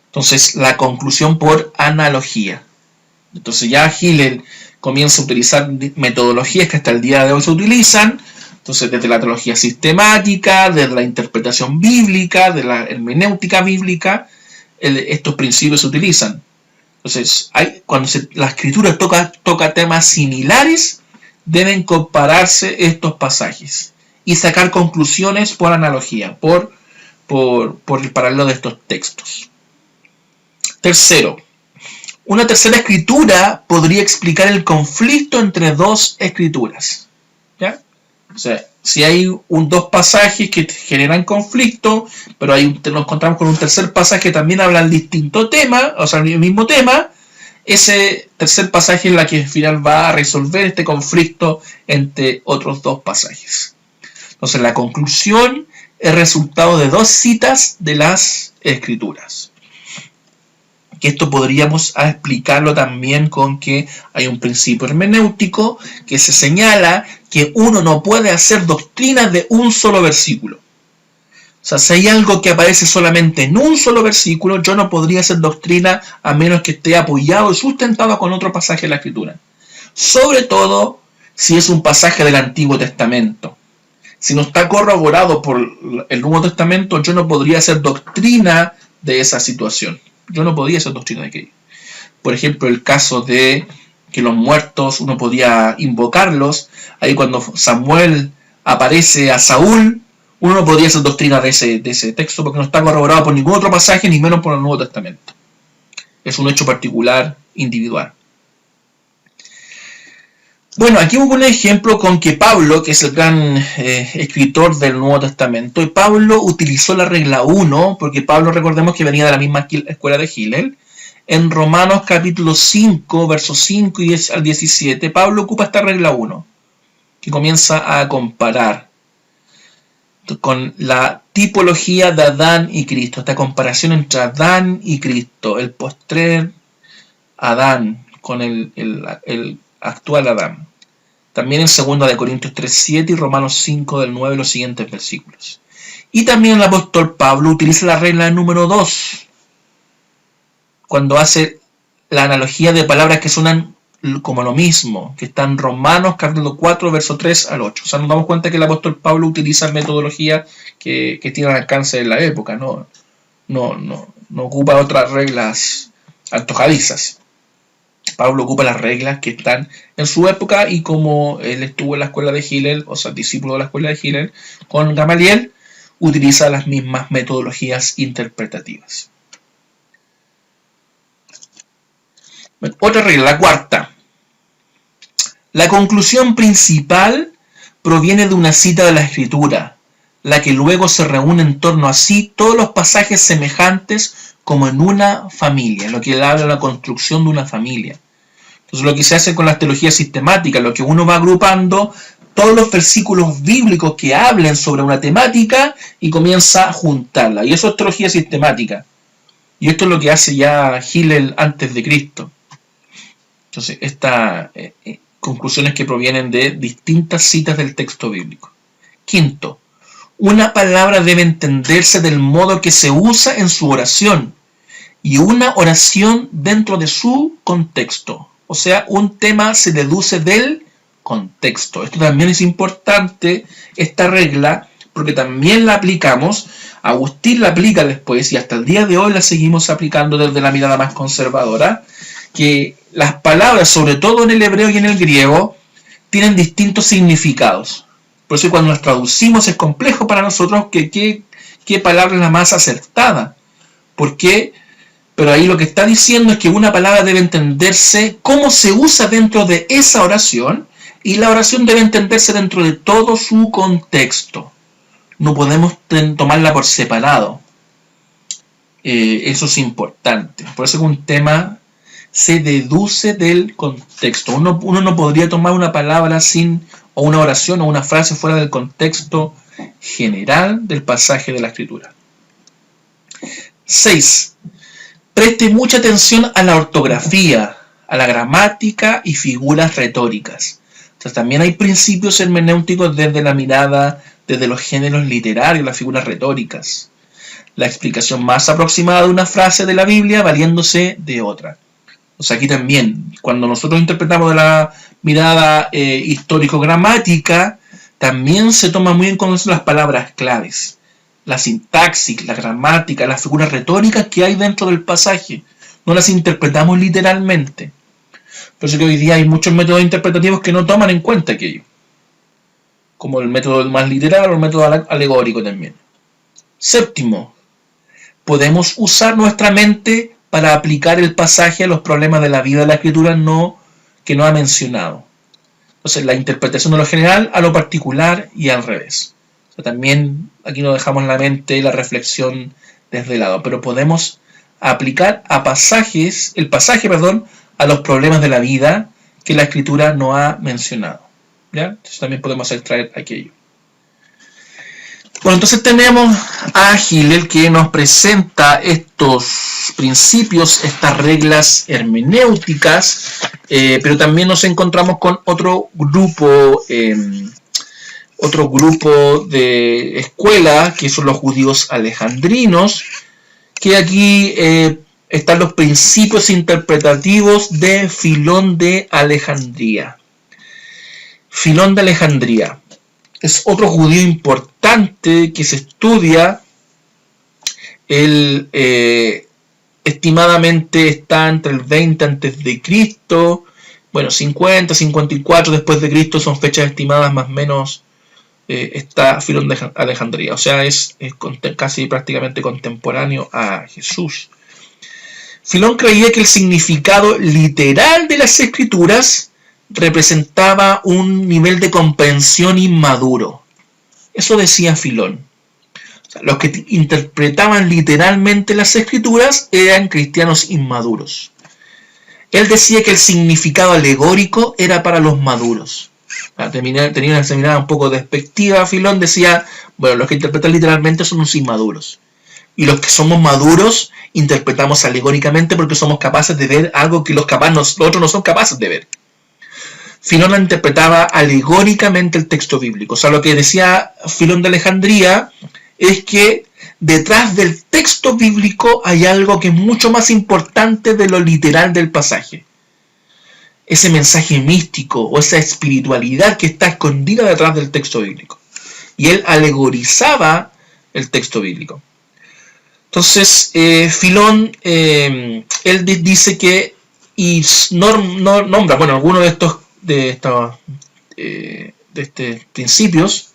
Entonces, la conclusión por analogía. Entonces ya Hillel comienza a utilizar metodologías que hasta el día de hoy se utilizan. Entonces, desde la teología sistemática, desde la interpretación bíblica, de la hermenéutica bíblica, estos principios se utilizan. Entonces, cuando la escritura toca temas similares, deben compararse estos pasajes y sacar conclusiones por analogía, por el paralelo de estos textos. Tercero, una tercera escritura podría explicar el conflicto entre dos escrituras. ¿Ya? O sea, si hay dos pasajes que generan conflicto, pero nos encontramos con un tercer pasaje que también habla del distinto tema, o sea, el mismo tema, ese tercer pasaje es la que al final va a resolver este conflicto entre otros dos pasajes. Entonces, la conclusión es resultado de dos citas de las Escrituras. Que esto podríamos explicarlo también con que hay un principio hermenéutico que se señala que uno no puede hacer doctrinas de un solo versículo. O sea, si hay algo que aparece solamente en un solo versículo, yo no podría hacer doctrina a menos que esté apoyado y sustentado con otro pasaje de la Escritura. Sobre todo si es un pasaje del Antiguo Testamento. Si no está corroborado por el Nuevo Testamento, yo no podría hacer doctrina de esa situación. Yo no podía hacer doctrina de aquello. Por ejemplo, el caso de que los muertos uno podía invocarlos. Ahí cuando Samuel aparece a Saúl, uno no podía hacer doctrina de ese texto porque no está corroborado por ningún otro pasaje, ni menos por el Nuevo Testamento. Es un hecho particular, individual. Bueno, aquí hubo un ejemplo con que Pablo, que es el gran escritor del Nuevo Testamento, y Pablo utilizó la regla 1, porque Pablo, recordemos que venía de la misma escuela de Hillel. En Romanos capítulo 5, versos 5 y al 17, Pablo ocupa esta regla 1, que comienza a comparar con la tipología de Adán y Cristo, esta comparación entre Adán y Cristo, el postrer Adán con el actual Adán. También en 2 Corintios 3:7 y Romanos 5 del 9 los siguientes versículos. Y también el apóstol Pablo utiliza la regla número 2 cuando hace la analogía de palabras que suenan como lo mismo, que está en Romanos capítulo 4 verso 3 al 8. O sea, nos damos cuenta que el apóstol Pablo utiliza metodología que tiene al alcance de la época, no ocupa otras reglas antojadizas. Pablo ocupa las reglas que están en su época y como él estuvo en la escuela de Hillel, o sea, discípulo de la escuela de Hillel, con Gamaliel, utiliza las mismas metodologías interpretativas. Otra regla, la cuarta. La conclusión principal proviene de una cita de la Escritura, la que luego se reúne en torno a sí todos los pasajes semejantes como en una familia, lo que habla de la construcción de una familia. Entonces lo que se hace con las teologías sistemáticas, lo que uno va agrupando todos los versículos bíblicos que hablen sobre una temática y comienza a juntarla. Y eso es teología sistemática. Y esto es lo que hace ya Hillel antes de Cristo. Entonces, estas conclusiones que provienen de distintas citas del texto bíblico. Quinto, una palabra debe entenderse del modo que se usa en su oración y una oración dentro de su contexto. O sea, un tema se deduce del contexto. Esto también es importante, esta regla, porque también la aplicamos. Agustín la aplica después y hasta el día de hoy la seguimos aplicando desde la mirada más conservadora, que las palabras, sobre todo en el hebreo y en el griego, tienen distintos significados. Por eso cuando las traducimos es complejo para nosotros qué palabra es la más acertada. ¿Por qué? Pero ahí lo que está diciendo es que una palabra debe entenderse cómo se usa dentro de esa oración y la oración debe entenderse dentro de todo su contexto. No podemos tomarla por separado. Eso es importante. Por eso que un tema se deduce del contexto. Uno no podría tomar una palabra o una oración o una frase fuera del contexto general del pasaje de la Escritura. 6. Preste mucha atención a la ortografía, a la gramática y figuras retóricas. Entonces, también hay principios hermenéuticos desde la mirada, desde los géneros literarios, las figuras retóricas. La explicación más aproximada de una frase de la Biblia valiéndose de otra. O sea, aquí también, cuando nosotros interpretamos de la mirada histórico-gramática, también se toma muy en cuenta las palabras claves, la sintaxis, la gramática, las figuras retóricas que hay dentro del pasaje. No las interpretamos literalmente. Por eso que hoy día hay muchos métodos interpretativos que no toman en cuenta aquello, como el método más literal o el método alegórico también. 7. Podemos usar nuestra mente para aplicar el pasaje a los problemas de la vida de la Escritura que no ha mencionado. Entonces, la interpretación de lo general a lo particular y al revés. O sea, también aquí nos dejamos la mente, la reflexión desde el lado, pero podemos aplicar a el pasaje, a los problemas de la vida que la Escritura no ha mencionado. ¿Ya? Entonces también podemos extraer aquello. Bueno, entonces tenemos a Hillel que nos presenta estos principios, estas reglas hermenéuticas, pero también nos encontramos con otro grupo de escuela, que son los judíos alejandrinos, que aquí están los principios interpretativos de Filón de Alejandría. Filón de Alejandría es otro judío importante que se estudia. Él estimadamente está entre el 20 a.C., bueno, 50, 54 después de Cristo son fechas estimadas más o menos. Está Filón de Alejandría, o sea, es casi prácticamente contemporáneo a Jesús. Filón creía que el significado literal de las Escrituras representaba un nivel de comprensión inmaduro. Eso decía Filón. O sea, los que interpretaban literalmente las Escrituras eran cristianos inmaduros. Él decía que el significado alegórico era para los maduros. Tenía una mirada un poco despectiva. Filón decía, bueno, los que interpretan literalmente son los inmaduros. Y los que somos maduros interpretamos alegóricamente porque somos capaces de ver algo que los otros no son capaces de ver. Filón interpretaba alegóricamente el texto bíblico. O sea, lo que decía Filón de Alejandría es que detrás del texto bíblico hay algo que es mucho más importante de lo literal del pasaje. Ese mensaje místico o esa espiritualidad que está escondida detrás del texto bíblico. Y él alegorizaba el texto bíblico. Entonces, Filón, él dice que, y nombra, bueno, algunos de estos principios,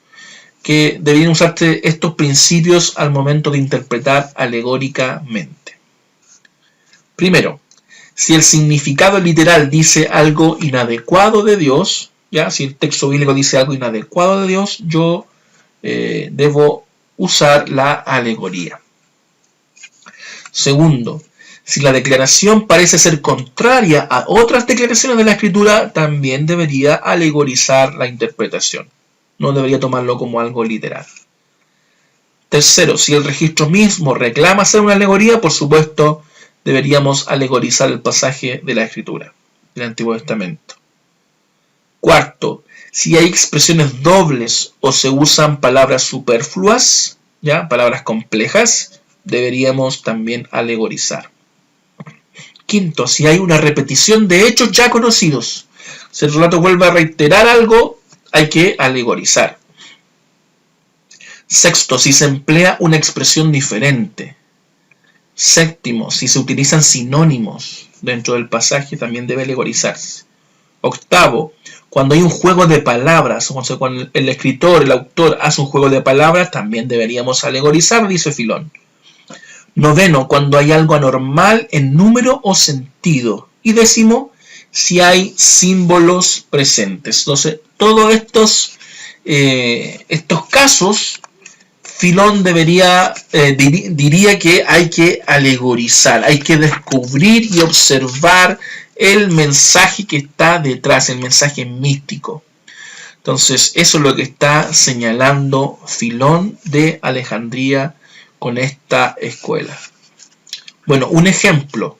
que deberían usarse estos principios al momento de interpretar alegóricamente. Primero, si el significado literal dice algo inadecuado de Dios, ¿ya? Si el texto bíblico dice algo inadecuado de Dios, yo debo usar la alegoría. Segundo, si la declaración parece ser contraria a otras declaraciones de la Escritura, también debería alegorizar la interpretación. No debería tomarlo como algo literal. Tercero, si el registro mismo reclama ser una alegoría, por supuesto, deberíamos alegorizar el pasaje de la Escritura, del Antiguo Testamento. Cuarto, si hay expresiones dobles o se usan palabras superfluas, ¿ya? Palabras complejas, deberíamos también alegorizar. Quinto, si hay una repetición de hechos ya conocidos, si el relato vuelve a reiterar algo, hay que alegorizar. Sexto, si se emplea una expresión diferente. Séptimo, si se utilizan sinónimos dentro del pasaje, también debe alegorizarse. Octavo, cuando hay un juego de palabras, o sea, cuando el escritor, el autor hace un juego de palabras, también deberíamos alegorizar, dice Filón. Noveno, cuando hay algo anormal en número o sentido. Y décimo, si hay símbolos presentes. Entonces, todos estos casos, Filón diría que hay que alegorizar, hay que descubrir y observar el mensaje que está detrás, el mensaje místico. Entonces, eso es lo que está señalando Filón de Alejandría con esta escuela. Bueno, un ejemplo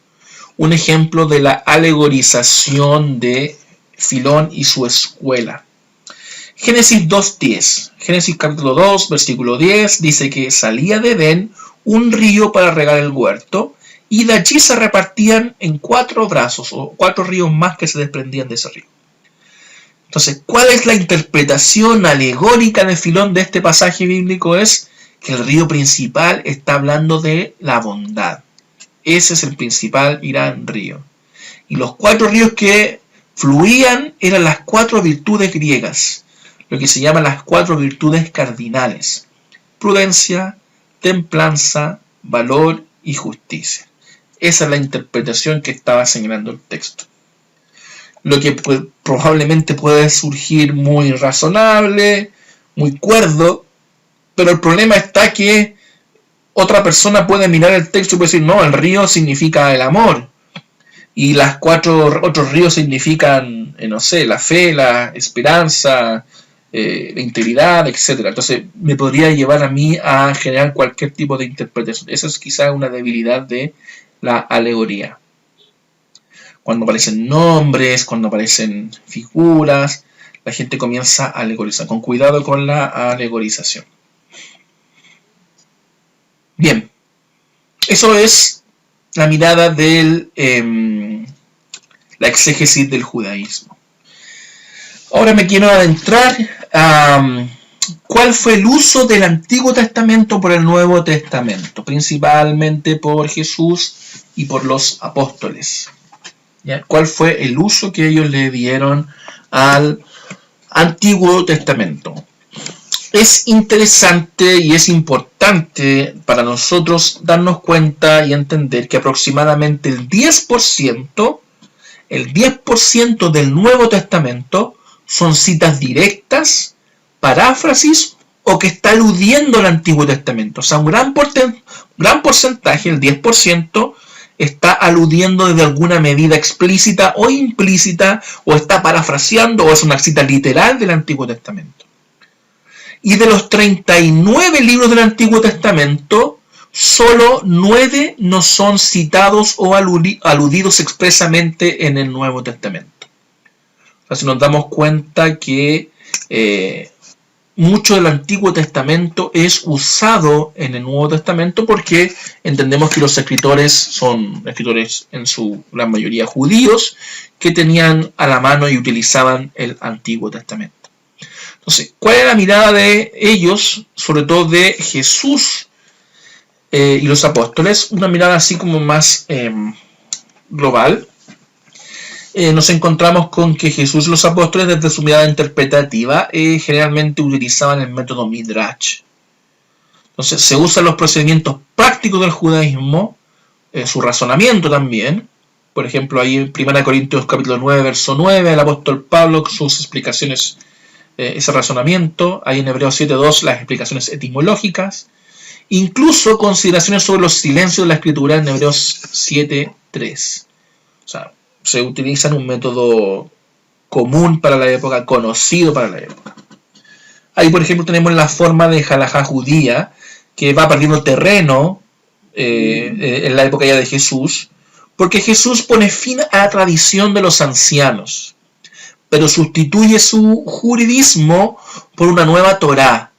de la alegorización de Filón y su escuela. Génesis 2:10. Génesis capítulo 2, versículo 10, dice que salía de Edén un río para regar el huerto, y de allí se repartían en 4 brazos, o 4 ríos más que se desprendían de ese río. Entonces, ¿cuál es la interpretación alegórica de Filón de este pasaje bíblico? Es que el río principal está hablando de la bondad. Ese es el principal gran río. Y los 4 ríos que fluían eran las 4 virtudes griegas, lo que se llaman las 4 virtudes cardinales: prudencia, templanza, valor y justicia. Esa es la interpretación que estaba señalando el texto. lo que probablemente puede surgir muy razonable, muy cuerdo, pero el problema está que otra persona puede mirar el texto y puede decir, no, el río significa el amor, y las 4 otros ríos significan, no sé, la fe, la esperanza, la integridad, etc. Entonces me podría llevar a mí a generar cualquier tipo de interpretación. Esa es quizá una debilidad de la alegoría. Cuando aparecen nombres, cuando aparecen figuras, la gente comienza a alegorizar. Con cuidado con la alegorización. Bien, eso es la mirada de la exégesis del judaísmo. Ahora me quiero adentrar a cuál fue el uso del Antiguo Testamento por el Nuevo Testamento, principalmente por Jesús y por los apóstoles. ¿Ya? ¿Cuál fue el uso que ellos le dieron al Antiguo Testamento? Es interesante y es importante para nosotros darnos cuenta y entender que aproximadamente el 10% del Nuevo Testamento son citas directas, paráfrasis o que está aludiendo al Antiguo Testamento. O sea, un gran porcentaje, el 10%, está aludiendo de alguna medida explícita o implícita, o está parafraseando, o es una cita literal del Antiguo Testamento. Y de los 39 libros del Antiguo Testamento, solo 9 no son citados o aludidos expresamente en el Nuevo Testamento. O sea, si nos damos cuenta que mucho del Antiguo Testamento es usado en el Nuevo Testamento porque entendemos que los escritores son escritores en su gran mayoría judíos que tenían a la mano y utilizaban el Antiguo Testamento. Entonces, ¿cuál es la mirada de ellos, sobre todo de Jesús y los apóstoles? Una mirada así como más global. Nos encontramos con que Jesús y los apóstoles, desde su mirada interpretativa, generalmente utilizaban el método Midrash. Entonces, se usan los procedimientos prácticos del judaísmo, su razonamiento también. Por ejemplo, ahí en 1 Corintios capítulo 9, verso 9, el apóstol Pablo, sus explicaciones, ese razonamiento. Ahí en Hebreos 7.2, las explicaciones etimológicas. Incluso consideraciones sobre los silencios de la escritura en Hebreos 7.3. O sea, se utiliza un método común para la época, conocido para la época. Ahí, por ejemplo, tenemos la forma de halajá judía, que va perdiendo terreno en la época ya de Jesús, porque Jesús pone fin a la tradición de los ancianos, pero sustituye su juridismo por una nueva Torá,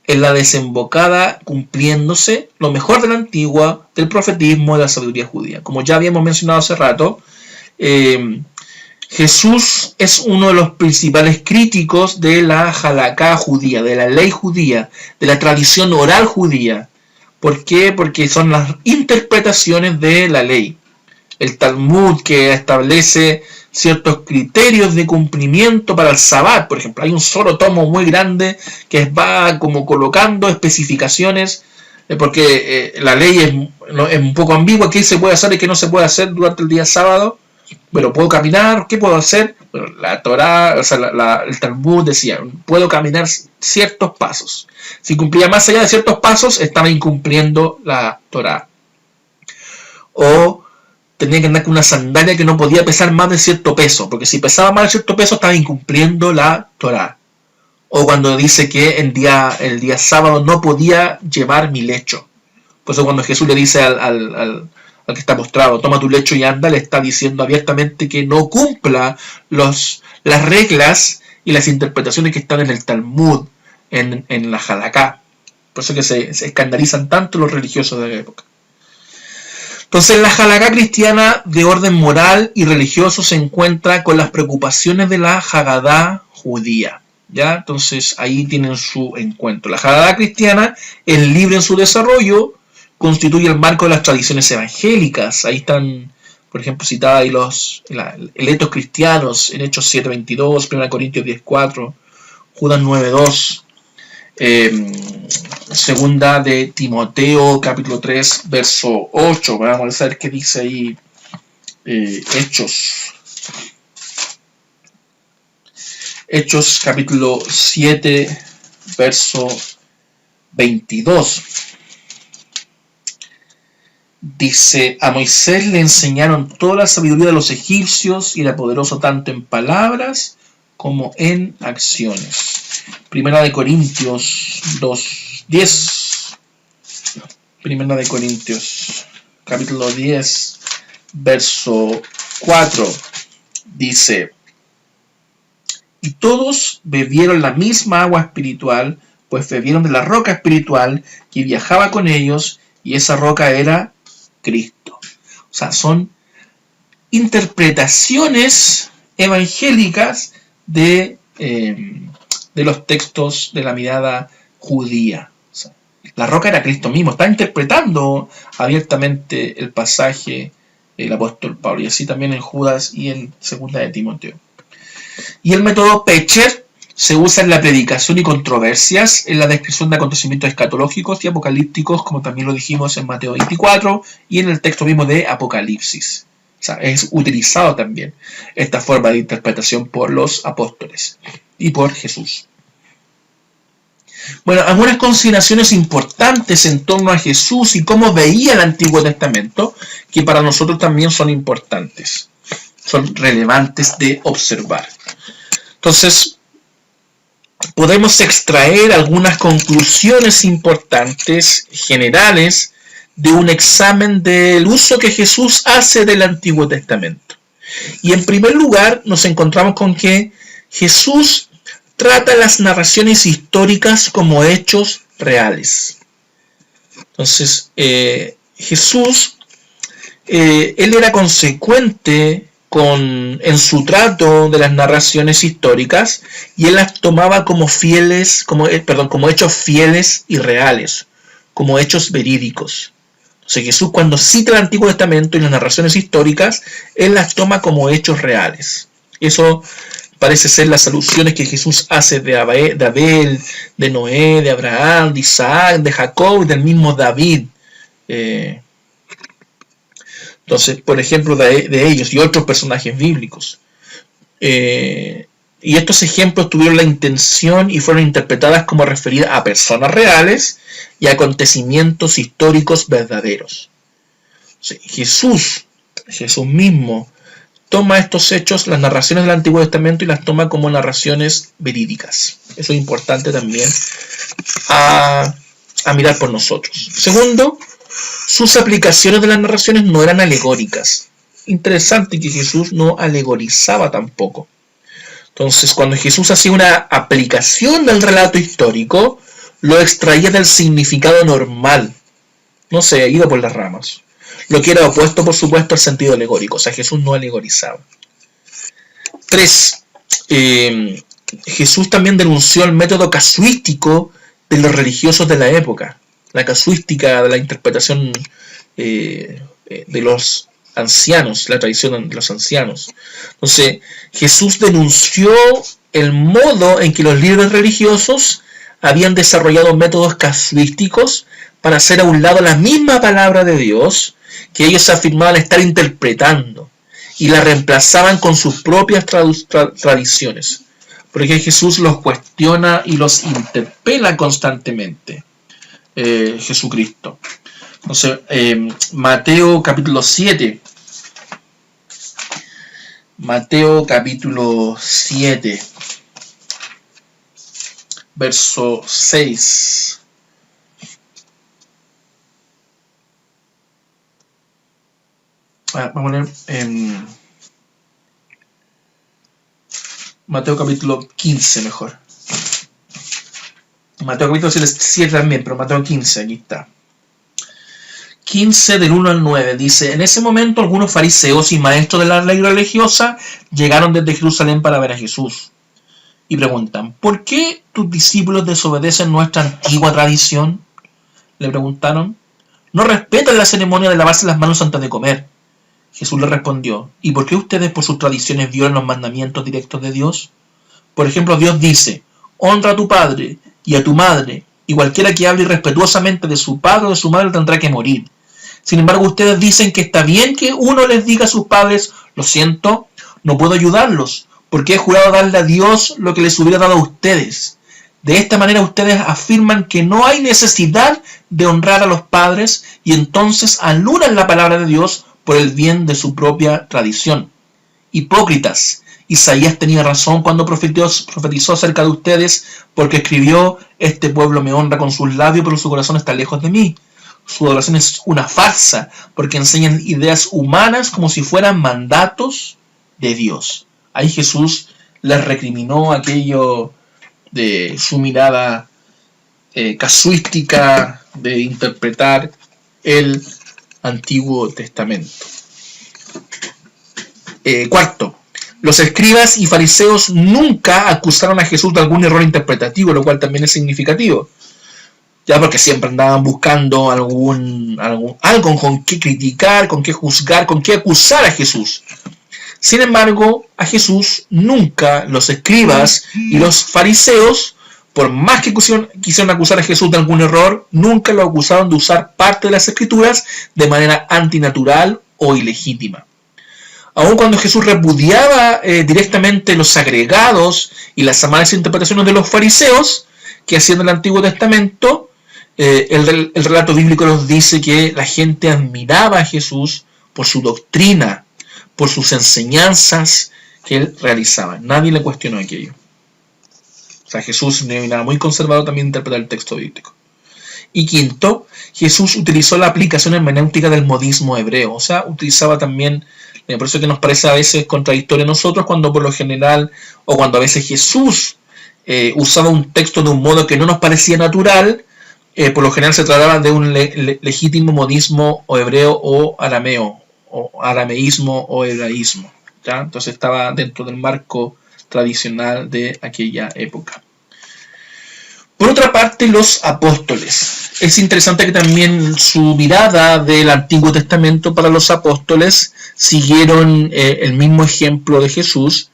en la desembocada cumpliéndose lo mejor de la antigua, del profetismo y de la sabiduría judía. Como ya habíamos mencionado hace rato, Jesús es uno de los principales críticos de la halaká judía, de la ley judía, de la tradición oral judía. ¿Por qué? Porque son las interpretaciones de la ley. El Talmud, que establece ciertos criterios de cumplimiento para el Sabbat, por ejemplo, hay un solo tomo muy grande que va como colocando especificaciones, porque la ley es un poco ambigua, qué se puede hacer y qué no se puede hacer durante el día sábado. Pero puedo caminar, ¿qué puedo hacer? Bueno, la Torá, o sea, el Talmud decía, puedo caminar ciertos pasos. Si cumplía más allá de ciertos pasos, estaba incumpliendo la Torá. O tenía que andar con una sandalia que no podía pesar más de cierto peso, porque si pesaba más de cierto peso, estaba incumpliendo la Torá. O cuando dice que el día sábado no podía llevar mi lecho. Por eso cuando Jesús le dice al que está postrado, toma tu lecho y anda, le está diciendo abiertamente que no cumpla las reglas y las interpretaciones que están en el Talmud, en la halaká. Por eso que se escandalizan tanto los religiosos de la época. Entonces, la halaká cristiana de orden moral y religioso se encuentra con las preocupaciones de la Hagadá judía. ¿Ya? Entonces, ahí tienen su encuentro. La Hagadá cristiana es libre en su desarrollo, constituye el marco de las tradiciones evangélicas. Ahí están, por ejemplo, citadas ahí los etos cristianos en Hechos 7.22, 1 Corintios 10.4, Judas 9.2, segunda de Timoteo capítulo 3, verso 8. Vamos a ver qué dice ahí Hechos. Hechos capítulo 7, verso 22. Dice, a Moisés le enseñaron toda la sabiduría de los egipcios y era poderoso tanto en palabras como en acciones. Primera de Corintios 2:10. Primera de Corintios capítulo 10, verso 4. Dice, y todos bebieron la misma agua espiritual, pues bebieron de la roca espiritual que viajaba con ellos, y esa roca era Cristo. O sea, son interpretaciones evangélicas de los textos de la mirada judía. O sea, la roca era Cristo mismo. Está interpretando abiertamente el pasaje el apóstol Pablo, y así también en Judas y en Segunda de Timoteo. Y el método Pecher se usa en la predicación y controversias, en la descripción de acontecimientos escatológicos y apocalípticos, como también lo dijimos en Mateo 24 y en el texto mismo de Apocalipsis. O sea, es utilizado también esta forma de interpretación por los apóstoles y por Jesús. Bueno, algunas consideraciones importantes en torno a Jesús y cómo veía el Antiguo Testamento, que para nosotros también son importantes, son relevantes de observar. Entonces, podemos extraer algunas conclusiones importantes, generales, de un examen del uso que Jesús hace del Antiguo Testamento. Y en primer lugar, nos encontramos con que Jesús trata las narraciones históricas como hechos reales. Entonces, Jesús, él era consecuente en su trato de las narraciones históricas, y él las tomaba como fieles, como hechos fieles y reales, como hechos verídicos. Entonces Jesús, cuando cita el Antiguo Testamento y las narraciones históricas, él las toma como hechos reales. Eso parece ser las alusiones que Jesús hace de Abel, de Noé, de Abraham, de Isaac, de Jacob y del mismo David. Entonces, por ejemplo, de ellos y otros personajes bíblicos. Y estos ejemplos tuvieron la intención y fueron interpretadas como referidas a personas reales y a acontecimientos históricos verdaderos. Jesús mismo toma estos hechos, las narraciones del Antiguo Testamento, y las toma como narraciones verídicas. Eso es importante también a mirar por nosotros. Segundo, sus aplicaciones de las narraciones no eran alegóricas. Interesante que Jesús no alegorizaba tampoco. Entonces, cuando Jesús hacía una aplicación del relato histórico, lo extraía del significado normal. No se ha ido por las ramas. Lo que era opuesto, por supuesto, al sentido alegórico. O sea, Jesús no alegorizaba. 3. Jesús también denunció el método casuístico de los religiosos de la época. La casuística de la interpretación de los ancianos, la tradición de los ancianos. Entonces, Jesús denunció el modo en que los líderes religiosos habían desarrollado métodos casuísticos para hacer a un lado la misma palabra de Dios que ellos afirmaban estar interpretando, y la reemplazaban con sus propias tradiciones. Porque Jesús los cuestiona y los interpela constantemente. Jesucristo. Entonces, Mateo capítulo 7. Mateo capítulo 7, verso 6. Vamos a poner Mateo capítulo 15 mejor. Mateo capítulo 7 también, pero Mateo 15, aquí está. 15 del 1 al 9, dice, en ese momento algunos fariseos y maestros de la ley religiosa llegaron desde Jerusalén para ver a Jesús. Y preguntan, ¿por qué tus discípulos desobedecen nuestra antigua tradición? Le preguntaron. No respetan la ceremonia de lavarse las manos antes de comer. Jesús le respondió, ¿y por qué ustedes por sus tradiciones violan los mandamientos directos de Dios? Por ejemplo, Dios dice, honra a tu padre y a tu madre, y cualquiera que hable irrespetuosamente de su padre o de su madre tendrá que morir. Sin embargo, ustedes dicen que está bien que uno les diga a sus padres, lo siento, no puedo ayudarlos, porque he jurado darle a Dios lo que les hubiera dado a ustedes. De esta manera ustedes afirman que no hay necesidad de honrar a los padres y entonces anulan la palabra de Dios por el bien de su propia tradición. Hipócritas, Isaías tenía razón cuando profetizó acerca de ustedes, porque escribió: este pueblo me honra con sus labios, pero su corazón está lejos de mí. Su adoración es una farsa, porque enseñan ideas humanas como si fueran mandatos de Dios. Ahí Jesús les recriminó aquello de su mirada casuística de interpretar el Antiguo Testamento. Cuarto, los escribas y fariseos nunca acusaron a Jesús de algún error interpretativo, lo cual también es significativo, ya porque siempre andaban buscando algo con qué criticar, con qué juzgar, con qué acusar a Jesús. Sin embargo, a Jesús nunca los escribas y los fariseos, por más que quisieron acusar a Jesús de algún error, nunca lo acusaron de usar parte de las escrituras de manera antinatural o ilegítima. Aun cuando Jesús repudiaba directamente los agregados y las malas interpretaciones de los fariseos que hacían el Antiguo Testamento, el relato bíblico nos dice que la gente admiraba a Jesús por su doctrina, por sus enseñanzas que él realizaba. Nadie le cuestionó aquello. O sea, Jesús no era muy conservador también de interpretar el texto bíblico. Y quinto, Jesús utilizó la aplicación hermenéutica del modismo hebreo. O sea, utilizaba también, por eso que nos parece a veces contradictorio a nosotros, cuando por lo general, o cuando a veces Jesús usaba un texto de un modo que no nos parecía natural, por lo general se trataba de un legítimo modismo o hebreo o arameo, o arameísmo o hebraísmo, ¿ya? Entonces estaba dentro del marco tradicional de aquella época. Por otra parte, los apóstoles. Es interesante que también su mirada del Antiguo Testamento para los apóstoles siguieron el mismo ejemplo de Jesús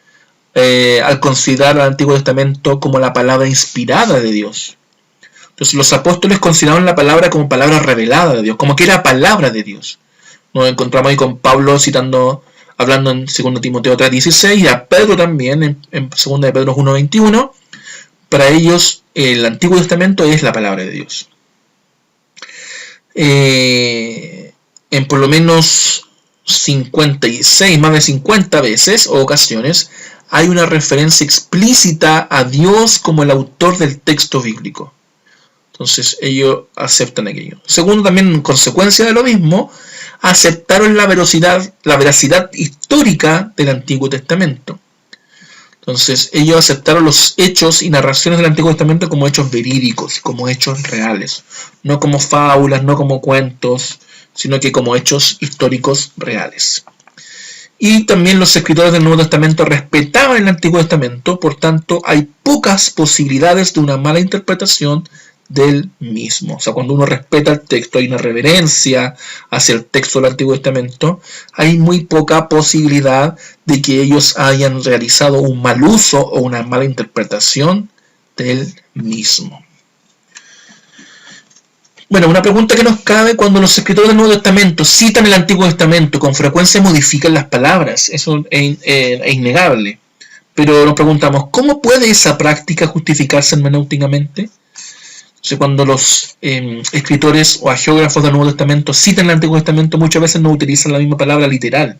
al considerar el Antiguo Testamento como la palabra inspirada de Dios. Entonces los apóstoles consideraron la palabra como palabra revelada de Dios, como que era palabra de Dios. Nos encontramos ahí con Pablo hablando en 2 Timoteo 3:16 y a Pedro también en 2 de Pedro 1:21. Para ellos el Antiguo Testamento es la palabra de Dios. En por lo menos 56, más de 50 veces o ocasiones, hay una referencia explícita a Dios como el autor del texto bíblico. Entonces ellos aceptan aquello. Segundo, también en consecuencia de lo mismo, aceptaron la veracidad histórica del Antiguo Testamento. Entonces ellos aceptaron los hechos y narraciones del Antiguo Testamento como hechos verídicos, como hechos reales, no como fábulas, no como cuentos, sino que como hechos históricos reales. Y también los escritores del Nuevo Testamento respetaban el Antiguo Testamento, por tanto hay pocas posibilidades de una mala interpretación del mismo. O sea, cuando uno respeta el texto, hay una reverencia hacia el texto del Antiguo Testamento, hay muy poca posibilidad de que ellos hayan realizado un mal uso o una mala interpretación del mismo. Bueno, una pregunta que nos cabe: cuando los escritores del Nuevo Testamento citan el Antiguo Testamento, con frecuencia modifican las palabras, eso es innegable. Pero nos preguntamos, ¿cómo puede esa práctica justificarse hermenéuticamente? Entonces, cuando los escritores o agiógrafos del Nuevo Testamento citan el Antiguo Testamento, muchas veces no utilizan la misma palabra literal,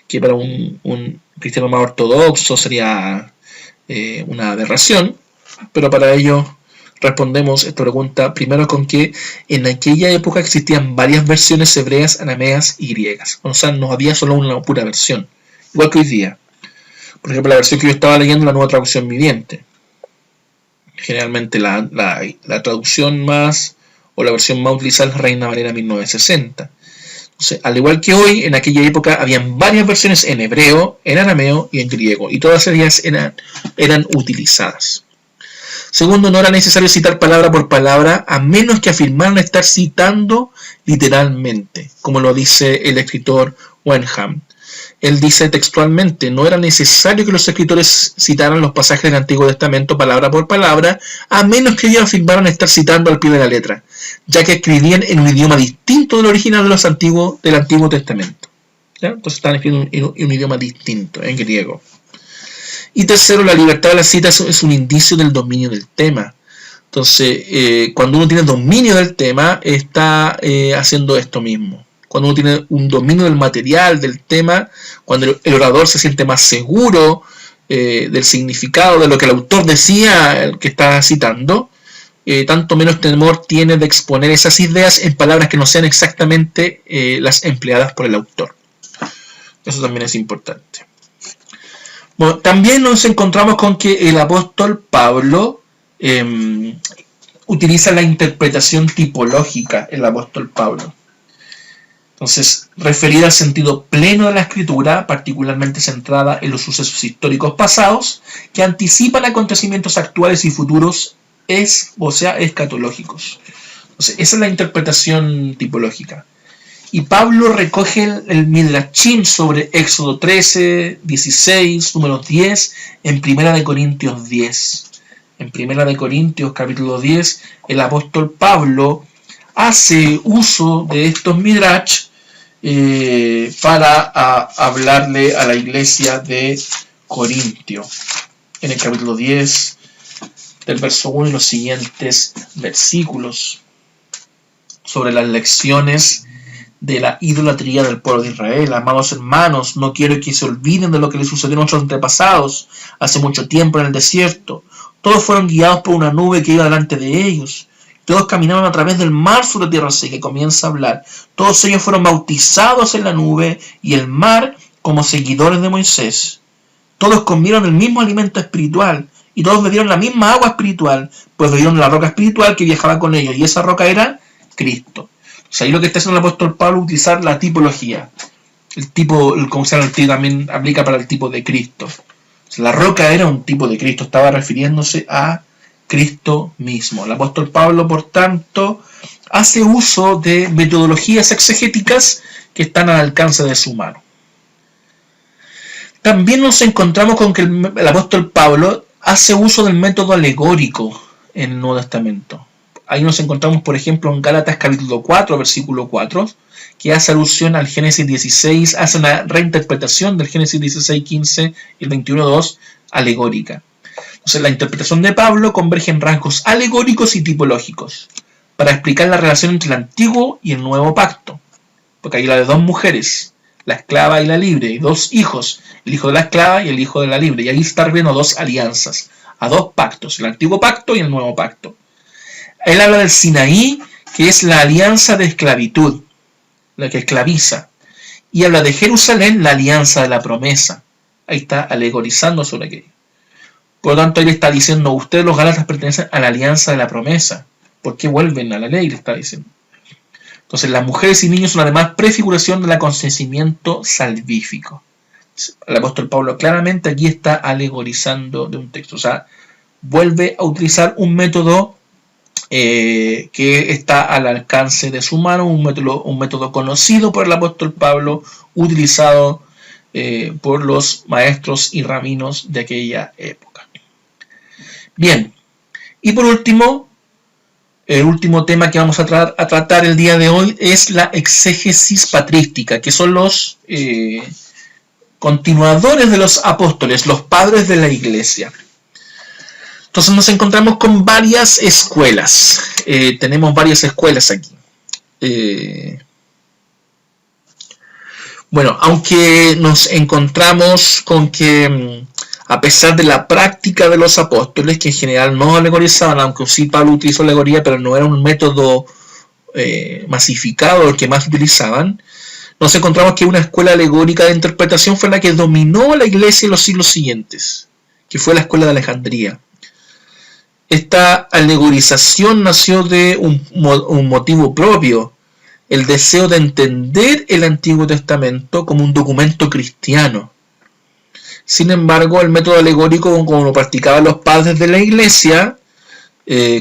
que para un cristiano más ortodoxo sería una aberración, pero para ello respondemos esta pregunta primero con que en aquella época existían varias versiones hebreas, arameas y griegas. O sea, no había solo una pura versión, igual que hoy día. Por ejemplo, la versión que yo estaba leyendo, la Nueva Traducción Viviente. Generalmente la traducción más o la versión más utilizada es la Reina Valera 1960. Entonces, al igual que hoy, en aquella época habían varias versiones en hebreo, en arameo y en griego, y todas ellas eran utilizadas. Segundo, no era necesario citar palabra por palabra, a menos que afirmaran estar citando literalmente, como lo dice el escritor Wenham. Él dice textualmente: no era necesario que los escritores citaran los pasajes del Antiguo Testamento palabra por palabra, a menos que ellos afirmaran estar citando al pie de la letra, ya que escribían en un idioma distinto del original del Antiguo Testamento. ¿Ya? Entonces estaban escribiendo en un idioma distinto, en griego. Y tercero, la libertad de la cita es un indicio del dominio del tema. Entonces, cuando uno tiene dominio del tema, está haciendo esto mismo. Cuando uno tiene un dominio del material, del tema, cuando el orador se siente más seguro del significado de lo que el autor decía, el que está citando, tanto menos temor tiene de exponer esas ideas en palabras que no sean exactamente las empleadas por el autor. Eso también es importante. Bueno, también nos encontramos con que el apóstol Pablo utiliza la interpretación tipológica, el apóstol Pablo. Entonces, referida al sentido pleno de la escritura, particularmente centrada en los sucesos históricos pasados, que anticipan acontecimientos actuales y futuros, escatológicos. Entonces, esa es la interpretación tipológica. Y Pablo recoge el Midrashim sobre Éxodo 13, 16, números 10, en 1 Corintios 10. En 1 Corintios capítulo 10, el apóstol Pablo hace uso de estos Midrash para hablarle a la iglesia de Corintio. En el capítulo 10, del verso 1 y los siguientes versículos, sobre las lecciones de la idolatría del pueblo de Israel. Amados hermanos, no quiero que se olviden de lo que les sucedió a nuestros antepasados hace mucho tiempo en el desierto. Todos fueron guiados por una nube que iba delante de ellos. Todos caminaban a través del mar sobre tierra seca, que comienza a hablar. Todos ellos fueron bautizados en la nube y el mar como seguidores de Moisés. Todos comieron el mismo alimento espiritual y todos bebieron la misma agua espiritual, pues bebieron la roca espiritual que viajaba con ellos, y esa roca era Cristo. O sea, ahí lo que está haciendo el apóstol Pablo es utilizar la tipología. El tipo, como se llama el tipo, también aplica para el tipo de Cristo. O sea, la roca era un tipo de Cristo, estaba refiriéndose a Cristo mismo. El apóstol Pablo, por tanto, hace uso de metodologías exegéticas que están al alcance de su mano. También nos encontramos con que el apóstol Pablo hace uso del método alegórico en el Nuevo Testamento. Ahí nos encontramos, por ejemplo, en Gálatas capítulo 4, versículo 4, que hace alusión al Génesis 16, hace una reinterpretación del Génesis 16, 15 y el 21, 2, alegórica. Entonces, la interpretación de Pablo converge en rasgos alegóricos y tipológicos para explicar la relación entre el antiguo y el nuevo pacto. Porque hay la de dos mujeres, la esclava y la libre, y dos hijos, el hijo de la esclava y el hijo de la libre. Y ahí está viendo dos alianzas, a dos pactos, el antiguo pacto y el nuevo pacto. Él habla del Sinaí, que es la alianza de esclavitud, la que esclaviza. Y habla de Jerusalén, la alianza de la promesa. Ahí está alegorizando sobre aquello. Por lo tanto, él está diciendo, ustedes los Gálatas pertenecen a la alianza de la promesa. ¿Por qué vuelven a la ley? Le está diciendo. Entonces, las mujeres y niños son además prefiguración del acontecimiento salvífico. El apóstol Pablo claramente aquí está alegorizando de un texto. O sea, vuelve a utilizar un método que está al alcance de su mano, un método conocido por el apóstol Pablo, utilizado por los maestros y rabinos de aquella época. Bien, y por último, el último tema que vamos a tratar el día de hoy es la exégesis patrística, que son los continuadores de los apóstoles, los padres de la iglesia. Entonces nos encontramos con varias escuelas. Tenemos varias escuelas aquí. Bueno, aunque nos encontramos con que a pesar de la práctica de los apóstoles, que en general no alegorizaban, aunque sí Pablo utilizó alegoría, pero no era un método masificado el que más utilizaban, nos encontramos que una escuela alegórica de interpretación fue la que dominó la iglesia en los siglos siguientes, que fue la escuela de Alejandría. Esta alegorización nació de un motivo propio, el deseo de entender el Antiguo Testamento como un documento cristiano. Sin embargo, el método alegórico, como lo practicaban los padres de la iglesia,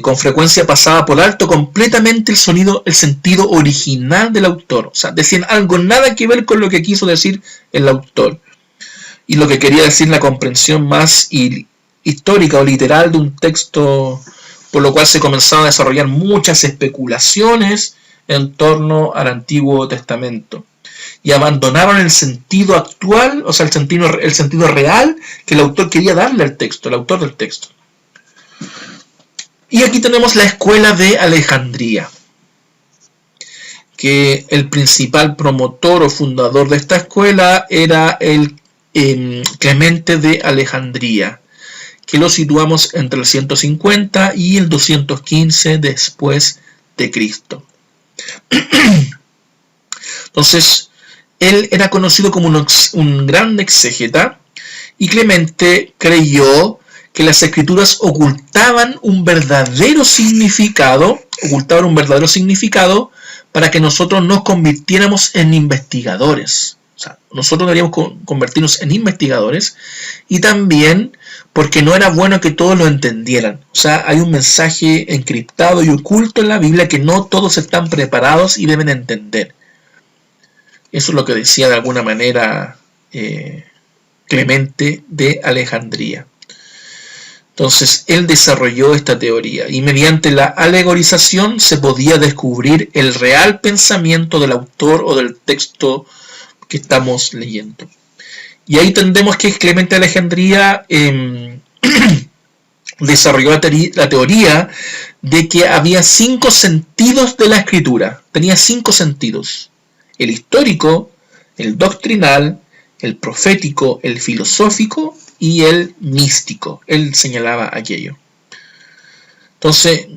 con frecuencia pasaba por alto completamente el sentido original del autor. O sea, decían algo nada que ver con lo que quiso decir el autor. Y lo que quería decir la comprensión más histórica o literal de un texto, por lo cual se comenzaron a desarrollar muchas especulaciones en torno al Antiguo Testamento. y abandonaron el sentido actual, o sea, el sentido real que el autor quería darle al texto, el autor del texto. Y aquí tenemos la escuela de Alejandría, que el principal promotor o fundador de esta escuela era el Clemente de Alejandría, que lo situamos entre el 150 y el 215 después de Cristo. Entonces, él era conocido como un gran exégeta, y Clemente creyó que las escrituras ocultaban un verdadero significado para que nosotros nos convirtiéramos en investigadores. O sea, nosotros deberíamos convertirnos en investigadores, y también porque no era bueno que todos lo entendieran. O sea, hay un mensaje encriptado y oculto en la Biblia que no todos están preparados y deben entender. Eso es lo que decía de alguna manera Clemente de Alejandría. Entonces, él desarrolló esta teoría, y mediante la alegorización se podía descubrir el real pensamiento del autor o del texto que estamos leyendo. Y ahí entendemos que Clemente de Alejandría desarrolló la teoría de que había 5 sentidos de la escritura. Tenía 5 sentidos: el histórico, el doctrinal, el profético, el filosófico y el místico. Él señalaba aquello. Entonces,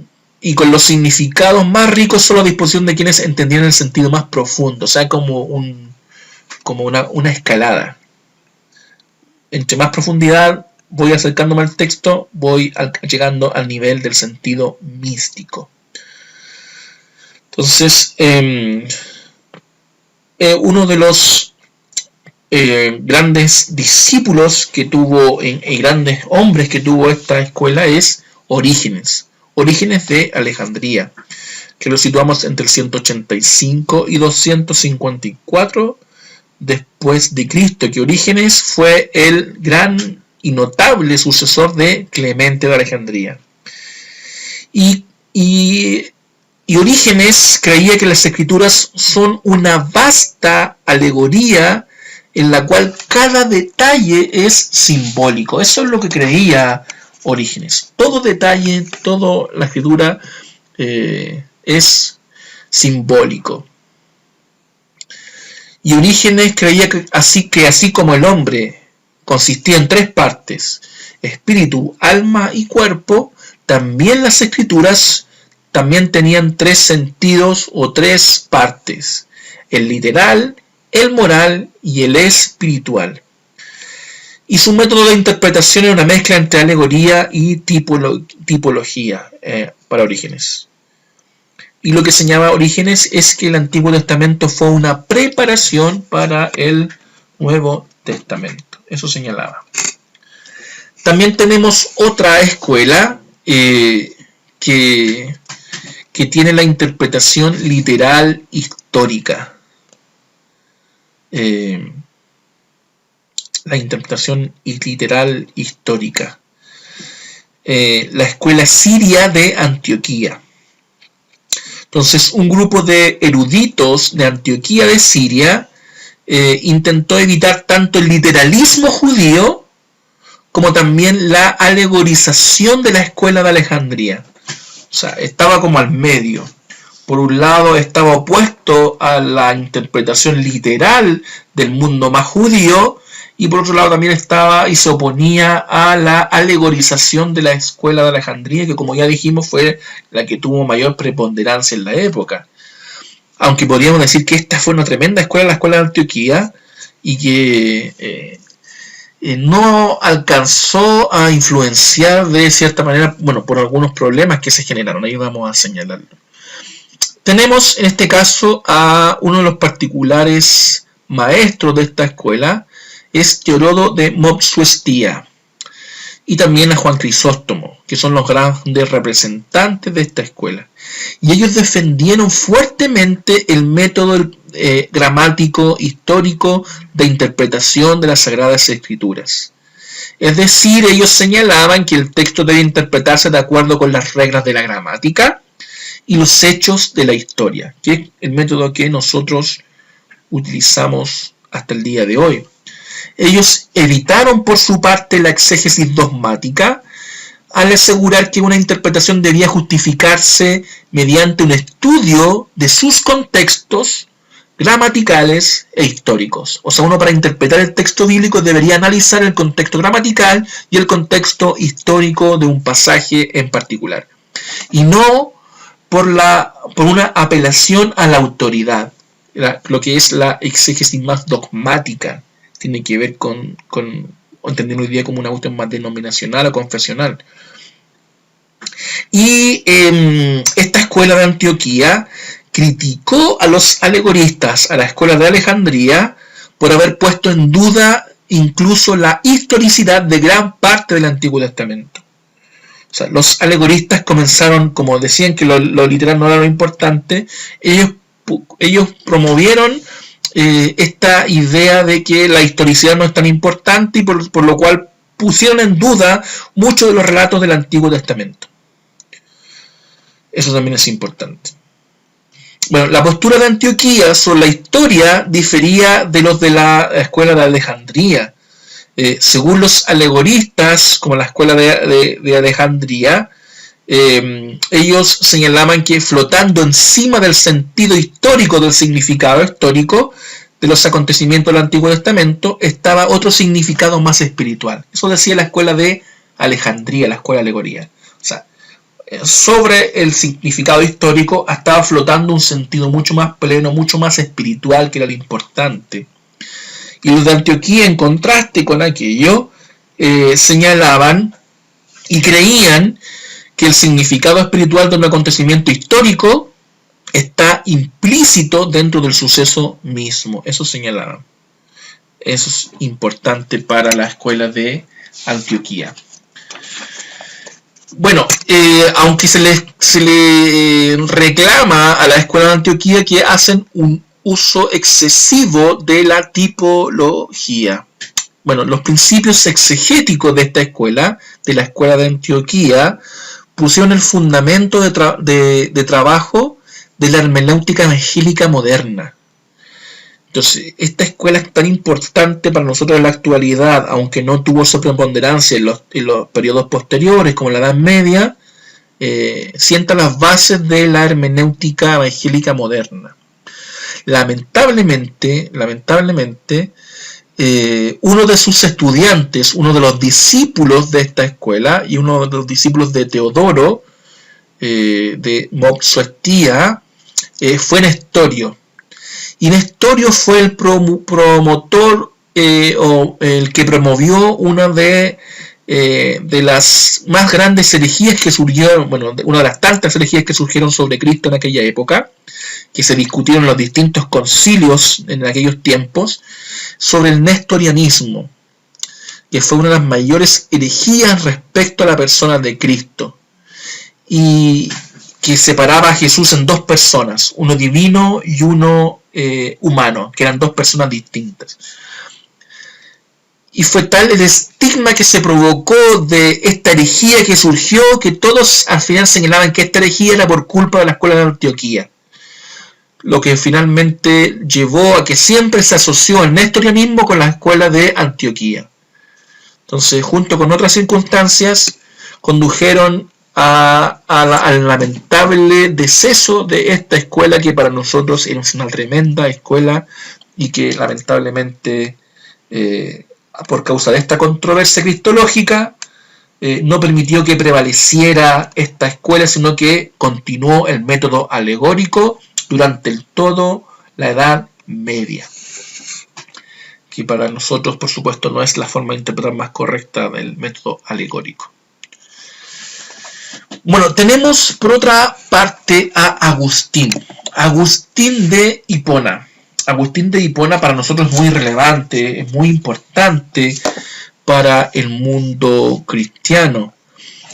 y con los significados más ricos solo a disposición de quienes entendían el sentido más profundo. O sea, como una escalada. Entre más profundidad voy acercándome al texto, voy llegando al nivel del sentido místico. Entonces, uno de los grandes discípulos que tuvo y grandes hombres que tuvo esta escuela es Orígenes de Alejandría, que lo situamos entre el 185 y 254 después de Cristo, que Orígenes fue el gran y notable sucesor de Clemente de Alejandría. Y Orígenes creía que las escrituras son una vasta alegoría en la cual cada detalle es simbólico. Eso es lo que creía Orígenes. Todo detalle, toda la escritura es simbólico. Y Orígenes creía que así como el hombre consistía en 3 partes, espíritu, alma y cuerpo, también las escrituras también tenían 3 sentidos o 3 partes: el literal, el moral y el espiritual. Y su método de interpretación era una mezcla entre alegoría y tipología para Orígenes. Y lo que señalaba Orígenes es que el Antiguo Testamento fue una preparación para el Nuevo Testamento. Eso señalaba. También tenemos otra escuela que tiene la interpretación literal histórica. La interpretación literal histórica. La escuela siria de Antioquía. Entonces, un grupo de eruditos de Antioquía de Siria intentó evitar tanto el literalismo judío como también la alegorización de la escuela de Alejandría. O sea, estaba como al medio. Por un lado estaba opuesto a la interpretación literal del mundo más judío, y por otro lado también estaba y se oponía a la alegorización de la escuela de Alejandría, que como ya dijimos fue la que tuvo mayor preponderancia en la época. Aunque podríamos decir que esta fue una tremenda escuela, la escuela de Antioquía, y que no alcanzó a influenciar de cierta manera, bueno, por algunos problemas que se generaron. Ahí vamos a señalarlo. Tenemos en este caso a uno de los particulares maestros de esta escuela, es Teodoro de Mopsuestia, y también a Juan Crisóstomo, que son los grandes representantes de esta escuela. Y ellos defendieron fuertemente el método gramático histórico de interpretación de las Sagradas Escrituras. Es decir, ellos señalaban que el texto debe interpretarse de acuerdo con las reglas de la gramática y los hechos de la historia, que es el método que nosotros utilizamos hasta el día de hoy. Ellos evitaron por su parte la exégesis dogmática al asegurar que una interpretación debía justificarse mediante un estudio de sus contextos gramaticales e históricos. O sea, uno para interpretar el texto bíblico debería analizar el contexto gramatical y el contexto histórico de un pasaje en particular. Y no por una apelación a la autoridad, lo que es la exégesis más dogmática. Tiene que ver con entender hoy día como una cuestión más denominacional o confesional. Y esta escuela de Antioquía criticó a los alegoristas, a la escuela de Alejandría, por haber puesto en duda incluso la historicidad de gran parte del Antiguo Testamento. O sea, los alegoristas comenzaron, como decían que lo literal no era lo importante, ellos promovieron esta idea de que la historicidad no es tan importante y por lo cual pusieron en duda muchos de los relatos del Antiguo Testamento. Eso también es importante. Bueno, la postura de Antioquía sobre la historia difería de los de la escuela de Alejandría. Según los alegoristas, como la escuela de Alejandría, ellos señalaban que flotando encima del sentido histórico, del significado histórico de los acontecimientos del Antiguo Testamento, estaba otro significado más espiritual. Eso decía la escuela de Alejandría, la escuela de alegoría. O sea, sobre el significado histórico estaba flotando un sentido mucho más pleno, mucho más espiritual, que era lo importante. Y los de Antioquía, en contraste con aquello, señalaban y creían que el significado espiritual de un acontecimiento histórico está implícito dentro del suceso mismo. Eso señalaban. Eso es importante para la escuela de Antioquía. Bueno, aunque se le reclama a la escuela de Antioquía que hacen un uso excesivo de la tipología. Bueno, los principios exegéticos de esta escuela, de la escuela de Antioquía, pusieron el fundamento de trabajo de la hermenéutica evangélica moderna. Entonces, esta escuela es tan importante para nosotros en la actualidad, aunque no tuvo esa preponderancia en los periodos posteriores, como la Edad Media, sienta las bases de la hermenéutica evangélica moderna. Lamentablemente, uno de sus estudiantes, uno de los discípulos de esta escuela, y uno de los discípulos de Teodoro, de Mopsuestia, fue Nestorio. Y Nestorio fue el promotor o el que promovió una de las más grandes herejías que surgieron, bueno, una de las tantas herejías que surgieron sobre Cristo en aquella época, que se discutieron en los distintos concilios en aquellos tiempos, sobre el nestorianismo, que fue una de las mayores herejías respecto a la persona de Cristo, y que separaba a Jesús en dos personas, uno divino y uno humano, que eran dos personas distintas. Y fue tal el estigma que se provocó de esta herejía que surgió, que todos al final señalaban que esta herejía era por culpa de la escuela de Antioquía. Lo que finalmente llevó a que siempre se asoció el nestorianismo con la escuela de Antioquía. Entonces, junto con otras circunstancias, condujeron al lamentable deceso de esta escuela, que para nosotros era una tremenda escuela y que lamentablemente por causa de esta controversia cristológica no permitió que prevaleciera esta escuela, sino que continuó el método alegórico durante toda la Edad Media, que para nosotros por supuesto no es la forma de interpretar más correcta del método alegórico. Bueno, tenemos por otra parte a Agustín de Hipona. Agustín de Hipona para nosotros es muy relevante, es muy importante para el mundo cristiano.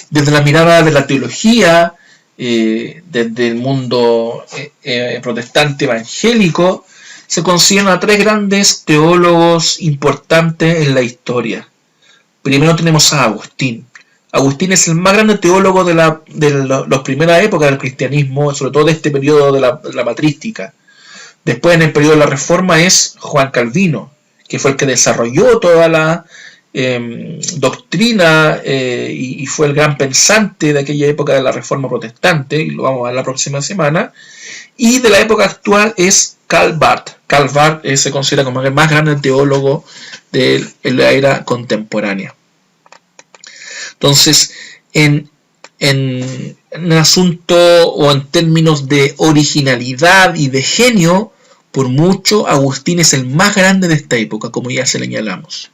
Desde la mirada de la teología, desde el mundo protestante evangélico, se consideran a tres grandes teólogos importantes en la historia. Primero tenemos a Agustín. Agustín es el más grande teólogo de las primeras épocas del cristianismo, sobre todo de este periodo de la patrística, Después, en el periodo de la Reforma, es Juan Calvino, que fue el que desarrolló toda la doctrina y fue el gran pensante de aquella época de la Reforma Protestante, y lo vamos a ver la próxima semana. Y de la época actual es Karl Barth. Karl Barth se considera como el más grande teólogo de la era contemporánea. Entonces, en el asunto o en términos de originalidad y de genio, por mucho Agustín es el más grande de esta época, como ya señalamos.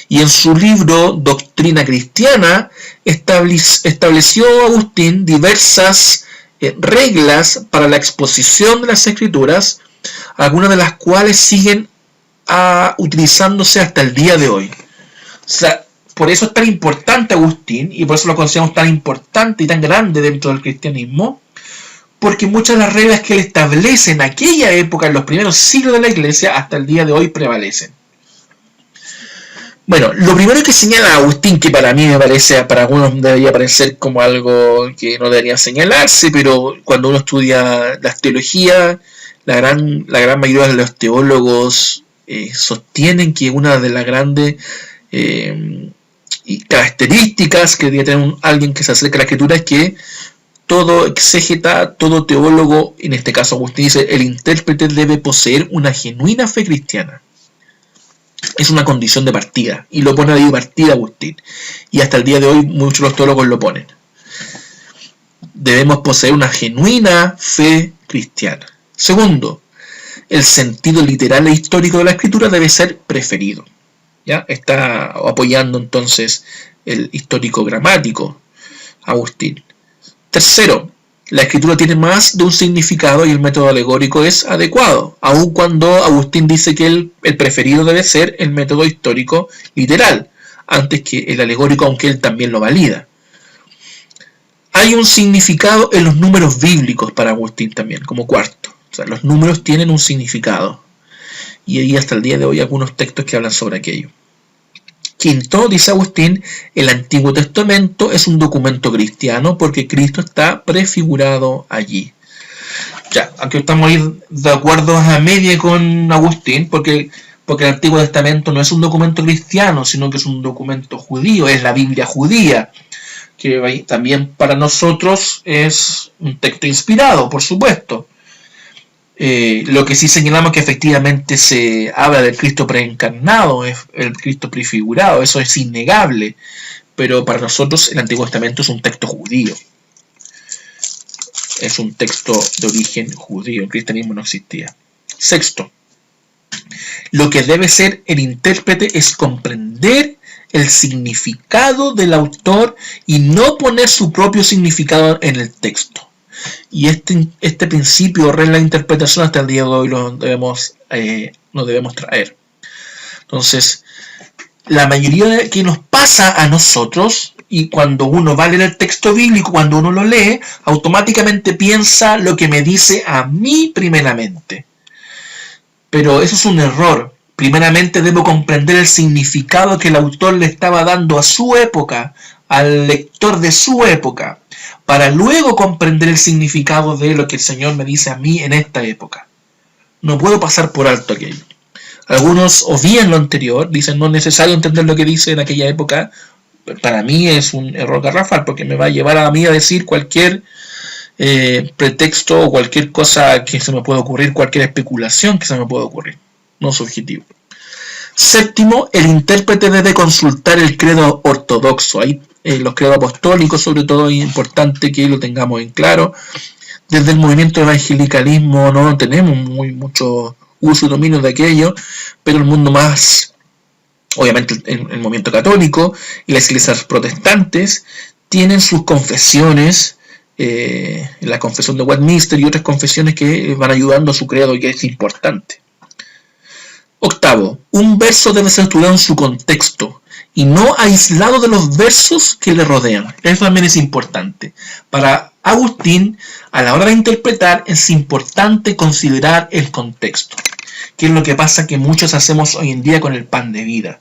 Y en su libro Doctrina Cristiana estableció Agustín diversas reglas para la exposición de las Escrituras, algunas de las cuales siguen utilizándose hasta el día de hoy. O sea, por eso es tan importante Agustín, y por eso lo consideramos tan importante y tan grande dentro del cristianismo, porque muchas de las reglas que él establece en aquella época, en los primeros siglos de la Iglesia, hasta el día de hoy prevalecen. Bueno, lo primero que señala Agustín, que para mí me parece, para algunos debería parecer como algo que no debería señalarse, pero cuando uno estudia la teología, la gran mayoría de los teólogos sostienen que una de las grandes características que debería tener alguien que se acerca a la Escritura es que todo exégeta, todo teólogo, en este caso Agustín dice, el intérprete debe poseer una genuina fe cristiana. Es una condición de partida, y lo pone ahí partida Agustín, y hasta el día de hoy muchos de los teólogos lo ponen. Debemos poseer una genuina fe cristiana. Segundo, el sentido literal e histórico de la Escritura debe ser preferido. ¿Ya? Está apoyando entonces el histórico gramático Agustín. Tercero, la Escritura tiene más de un significado y el método alegórico es adecuado, aun cuando Agustín dice que el preferido debe ser el método histórico literal, antes que el alegórico, aunque él también lo valida. Hay un significado en los números bíblicos para Agustín también, como cuarto. O sea, los números tienen un significado. Y hay hasta el día de hoy algunos textos que hablan sobre aquello. Quinto, dice Agustín, el Antiguo Testamento es un documento cristiano porque Cristo está prefigurado allí. Ya, aquí estamos de acuerdo a media con Agustín, porque el Antiguo Testamento no es un documento cristiano, sino que es un documento judío, es la Biblia judía, que también para nosotros es un texto inspirado, por supuesto. Lo que sí señalamos que efectivamente se habla del Cristo preencarnado, el Cristo prefigurado, eso es innegable, pero para nosotros el Antiguo Testamento es un texto judío, es un texto de origen judío, el cristianismo no existía. Sexto, lo que debe ser el intérprete es comprender el significado del autor y no poner su propio significado en el texto. Y este principio o regla de interpretación hasta el día de hoy lo debemos traer. Entonces, la mayoría de que nos pasa a nosotros, y cuando uno va a leer el texto bíblico, cuando uno lo lee, automáticamente piensa lo que me dice a mí primeramente. Pero eso es un error. Primeramente debo comprender el significado que el autor le estaba dando a su época, al lector de su época, para luego comprender el significado de lo que el Señor me dice a mí en esta época. No puedo pasar por alto aquello. Algunos obvían lo anterior, dicen no es necesario entender lo que dice en aquella época. Para mí es un error garrafal, porque me va a llevar a mí a decir cualquier pretexto o cualquier cosa que se me pueda ocurrir, cualquier especulación que se me pueda ocurrir. No es objetivo. Séptimo, el intérprete debe consultar el credo ortodoxo. Ahí los credos apostólicos, sobre todo, es importante que lo tengamos en claro. Desde el movimiento evangelicalismo no tenemos mucho uso y dominio de aquello, pero el mundo más, obviamente el movimiento católico y las iglesias protestantes tienen sus confesiones, la confesión de Westminster y otras confesiones que van ayudando a su credo y que es importante. Octavo, un verso debe ser estudiado en su contexto y no aislado de los versos que le rodean. Eso también es importante. Para Agustín, a la hora de interpretar, es importante considerar el contexto. ¿Qué es lo que pasa que muchos hacemos hoy en día con el pan de vida?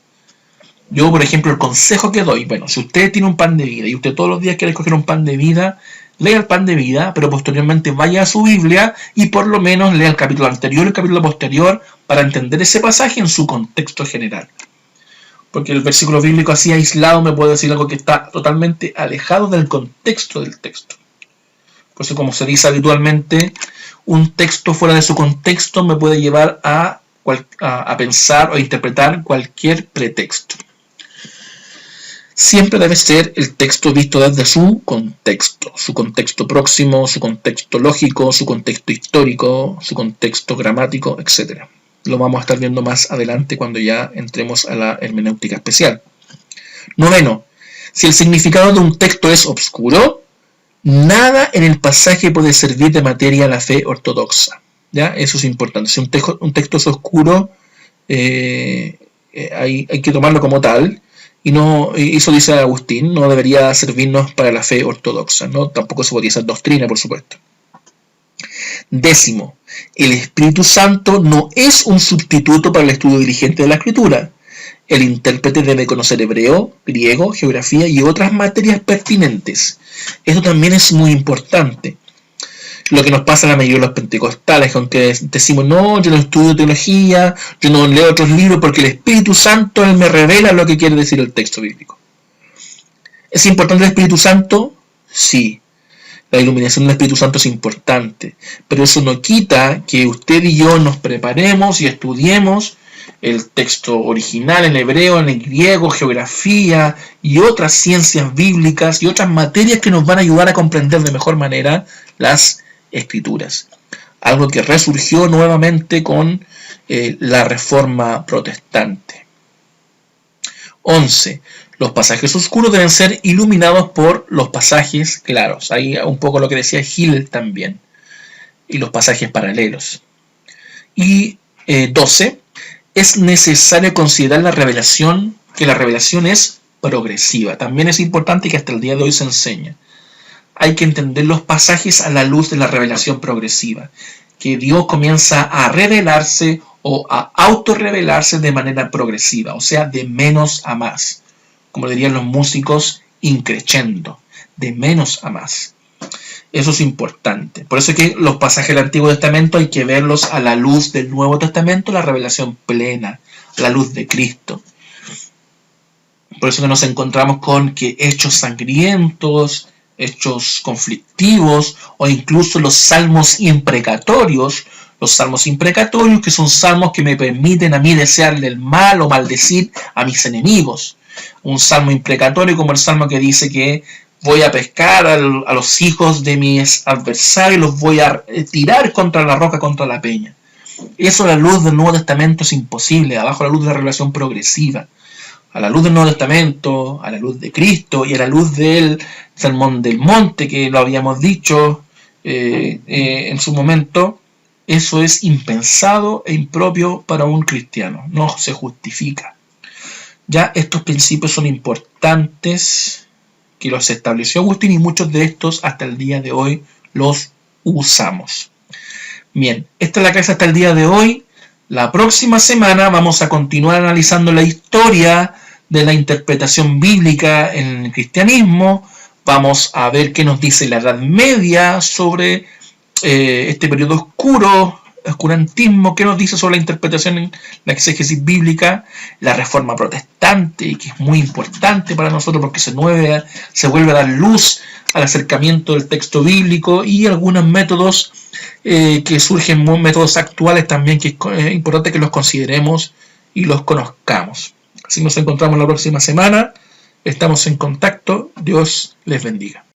Yo, por ejemplo, el consejo que doy, bueno, si usted tiene un pan de vida y usted todos los días quiere escoger un pan de vida, lea el pan de vida, pero posteriormente vaya a su Biblia y por lo menos lea el capítulo anterior y el capítulo posterior para entender ese pasaje en su contexto general. Porque el versículo bíblico así aislado me puede decir algo que está totalmente alejado del contexto del texto. Por eso, como se dice habitualmente, un texto fuera de su contexto me puede llevar a pensar o interpretar cualquier pretexto. Siempre debe ser el texto visto desde su contexto próximo, su contexto lógico, su contexto histórico, su contexto gramático, etc. Lo vamos a estar viendo más adelante cuando ya entremos a la hermenéutica especial. 9. Si el significado de un texto es obscuro, nada en el pasaje puede servir de materia a la fe ortodoxa. ¿Ya? Eso es importante. Si un texto es oscuro, hay que tomarlo como tal. Y eso dice Agustín, no debería servirnos para la fe ortodoxa, ¿no? Tampoco se podría ser doctrina, por supuesto. 10. El Espíritu Santo no es un sustituto para el estudio diligente de la Escritura. El intérprete debe conocer hebreo, griego, geografía y otras materias pertinentes. Esto también es muy importante. Lo que nos pasa a la mayoría de los pentecostales, aunque decimos, no, yo no estudio teología, yo no leo otros libros porque el Espíritu Santo Él me revela lo que quiere decir el texto bíblico. ¿Es importante el Espíritu Santo? Sí. La iluminación del Espíritu Santo es importante, pero eso no quita que usted y yo nos preparemos y estudiemos el texto original en hebreo, en el griego, geografía y otras ciencias bíblicas y otras materias que nos van a ayudar a comprender de mejor manera las Escrituras. Algo que resurgió nuevamente con la Reforma Protestante. 11. Los pasajes oscuros deben ser iluminados por los pasajes claros. Ahí un poco lo que decía Gil también. Y los pasajes paralelos. Y 12. Es necesario considerar que la revelación es progresiva. También es importante que hasta el día de hoy se enseña. Hay que entender los pasajes a la luz de la revelación progresiva. Que Dios comienza a revelarse o a autorrevelarse de manera progresiva, o sea, de menos a más. Como dirían los músicos, increciendo, de menos a más. Eso es importante. Por eso es que los pasajes del Antiguo Testamento hay que verlos a la luz del Nuevo Testamento, la revelación plena, a la luz de Cristo. Por eso que nos encontramos con que hechos sangrientos, hechos conflictivos o incluso los salmos imprecatorios, que son salmos que me permiten a mí desearle el mal o maldecir a mis enemigos. Un salmo imprecatorio como el salmo que dice que voy a pescar a los hijos de mis adversarios y los voy a tirar contra la roca, contra la peña. Eso a la luz del Nuevo Testamento es imposible, abajo a la luz de la revelación progresiva. A la luz del Nuevo Testamento, a la luz de Cristo y a la luz del Sermón del Monte, que lo habíamos dicho en su momento, eso es impensado e impropio para un cristiano, no se justifica. Ya estos principios son importantes, que los estableció Agustín y muchos de estos hasta el día de hoy los usamos. Bien, esta es la clase hasta el día de hoy. La próxima semana vamos a continuar analizando la historia de la interpretación bíblica en el cristianismo. Vamos a ver qué nos dice la Edad Media sobre este periodo oscurantismo, qué nos dice sobre la interpretación en la exégesis bíblica, la Reforma Protestante, que es muy importante para nosotros porque se vuelve a dar luz al acercamiento del texto bíblico y algunos métodos que surgen, métodos actuales también, que es importante que los consideremos y los conozcamos. Así nos encontramos la próxima semana. Estamos en contacto. Dios les bendiga.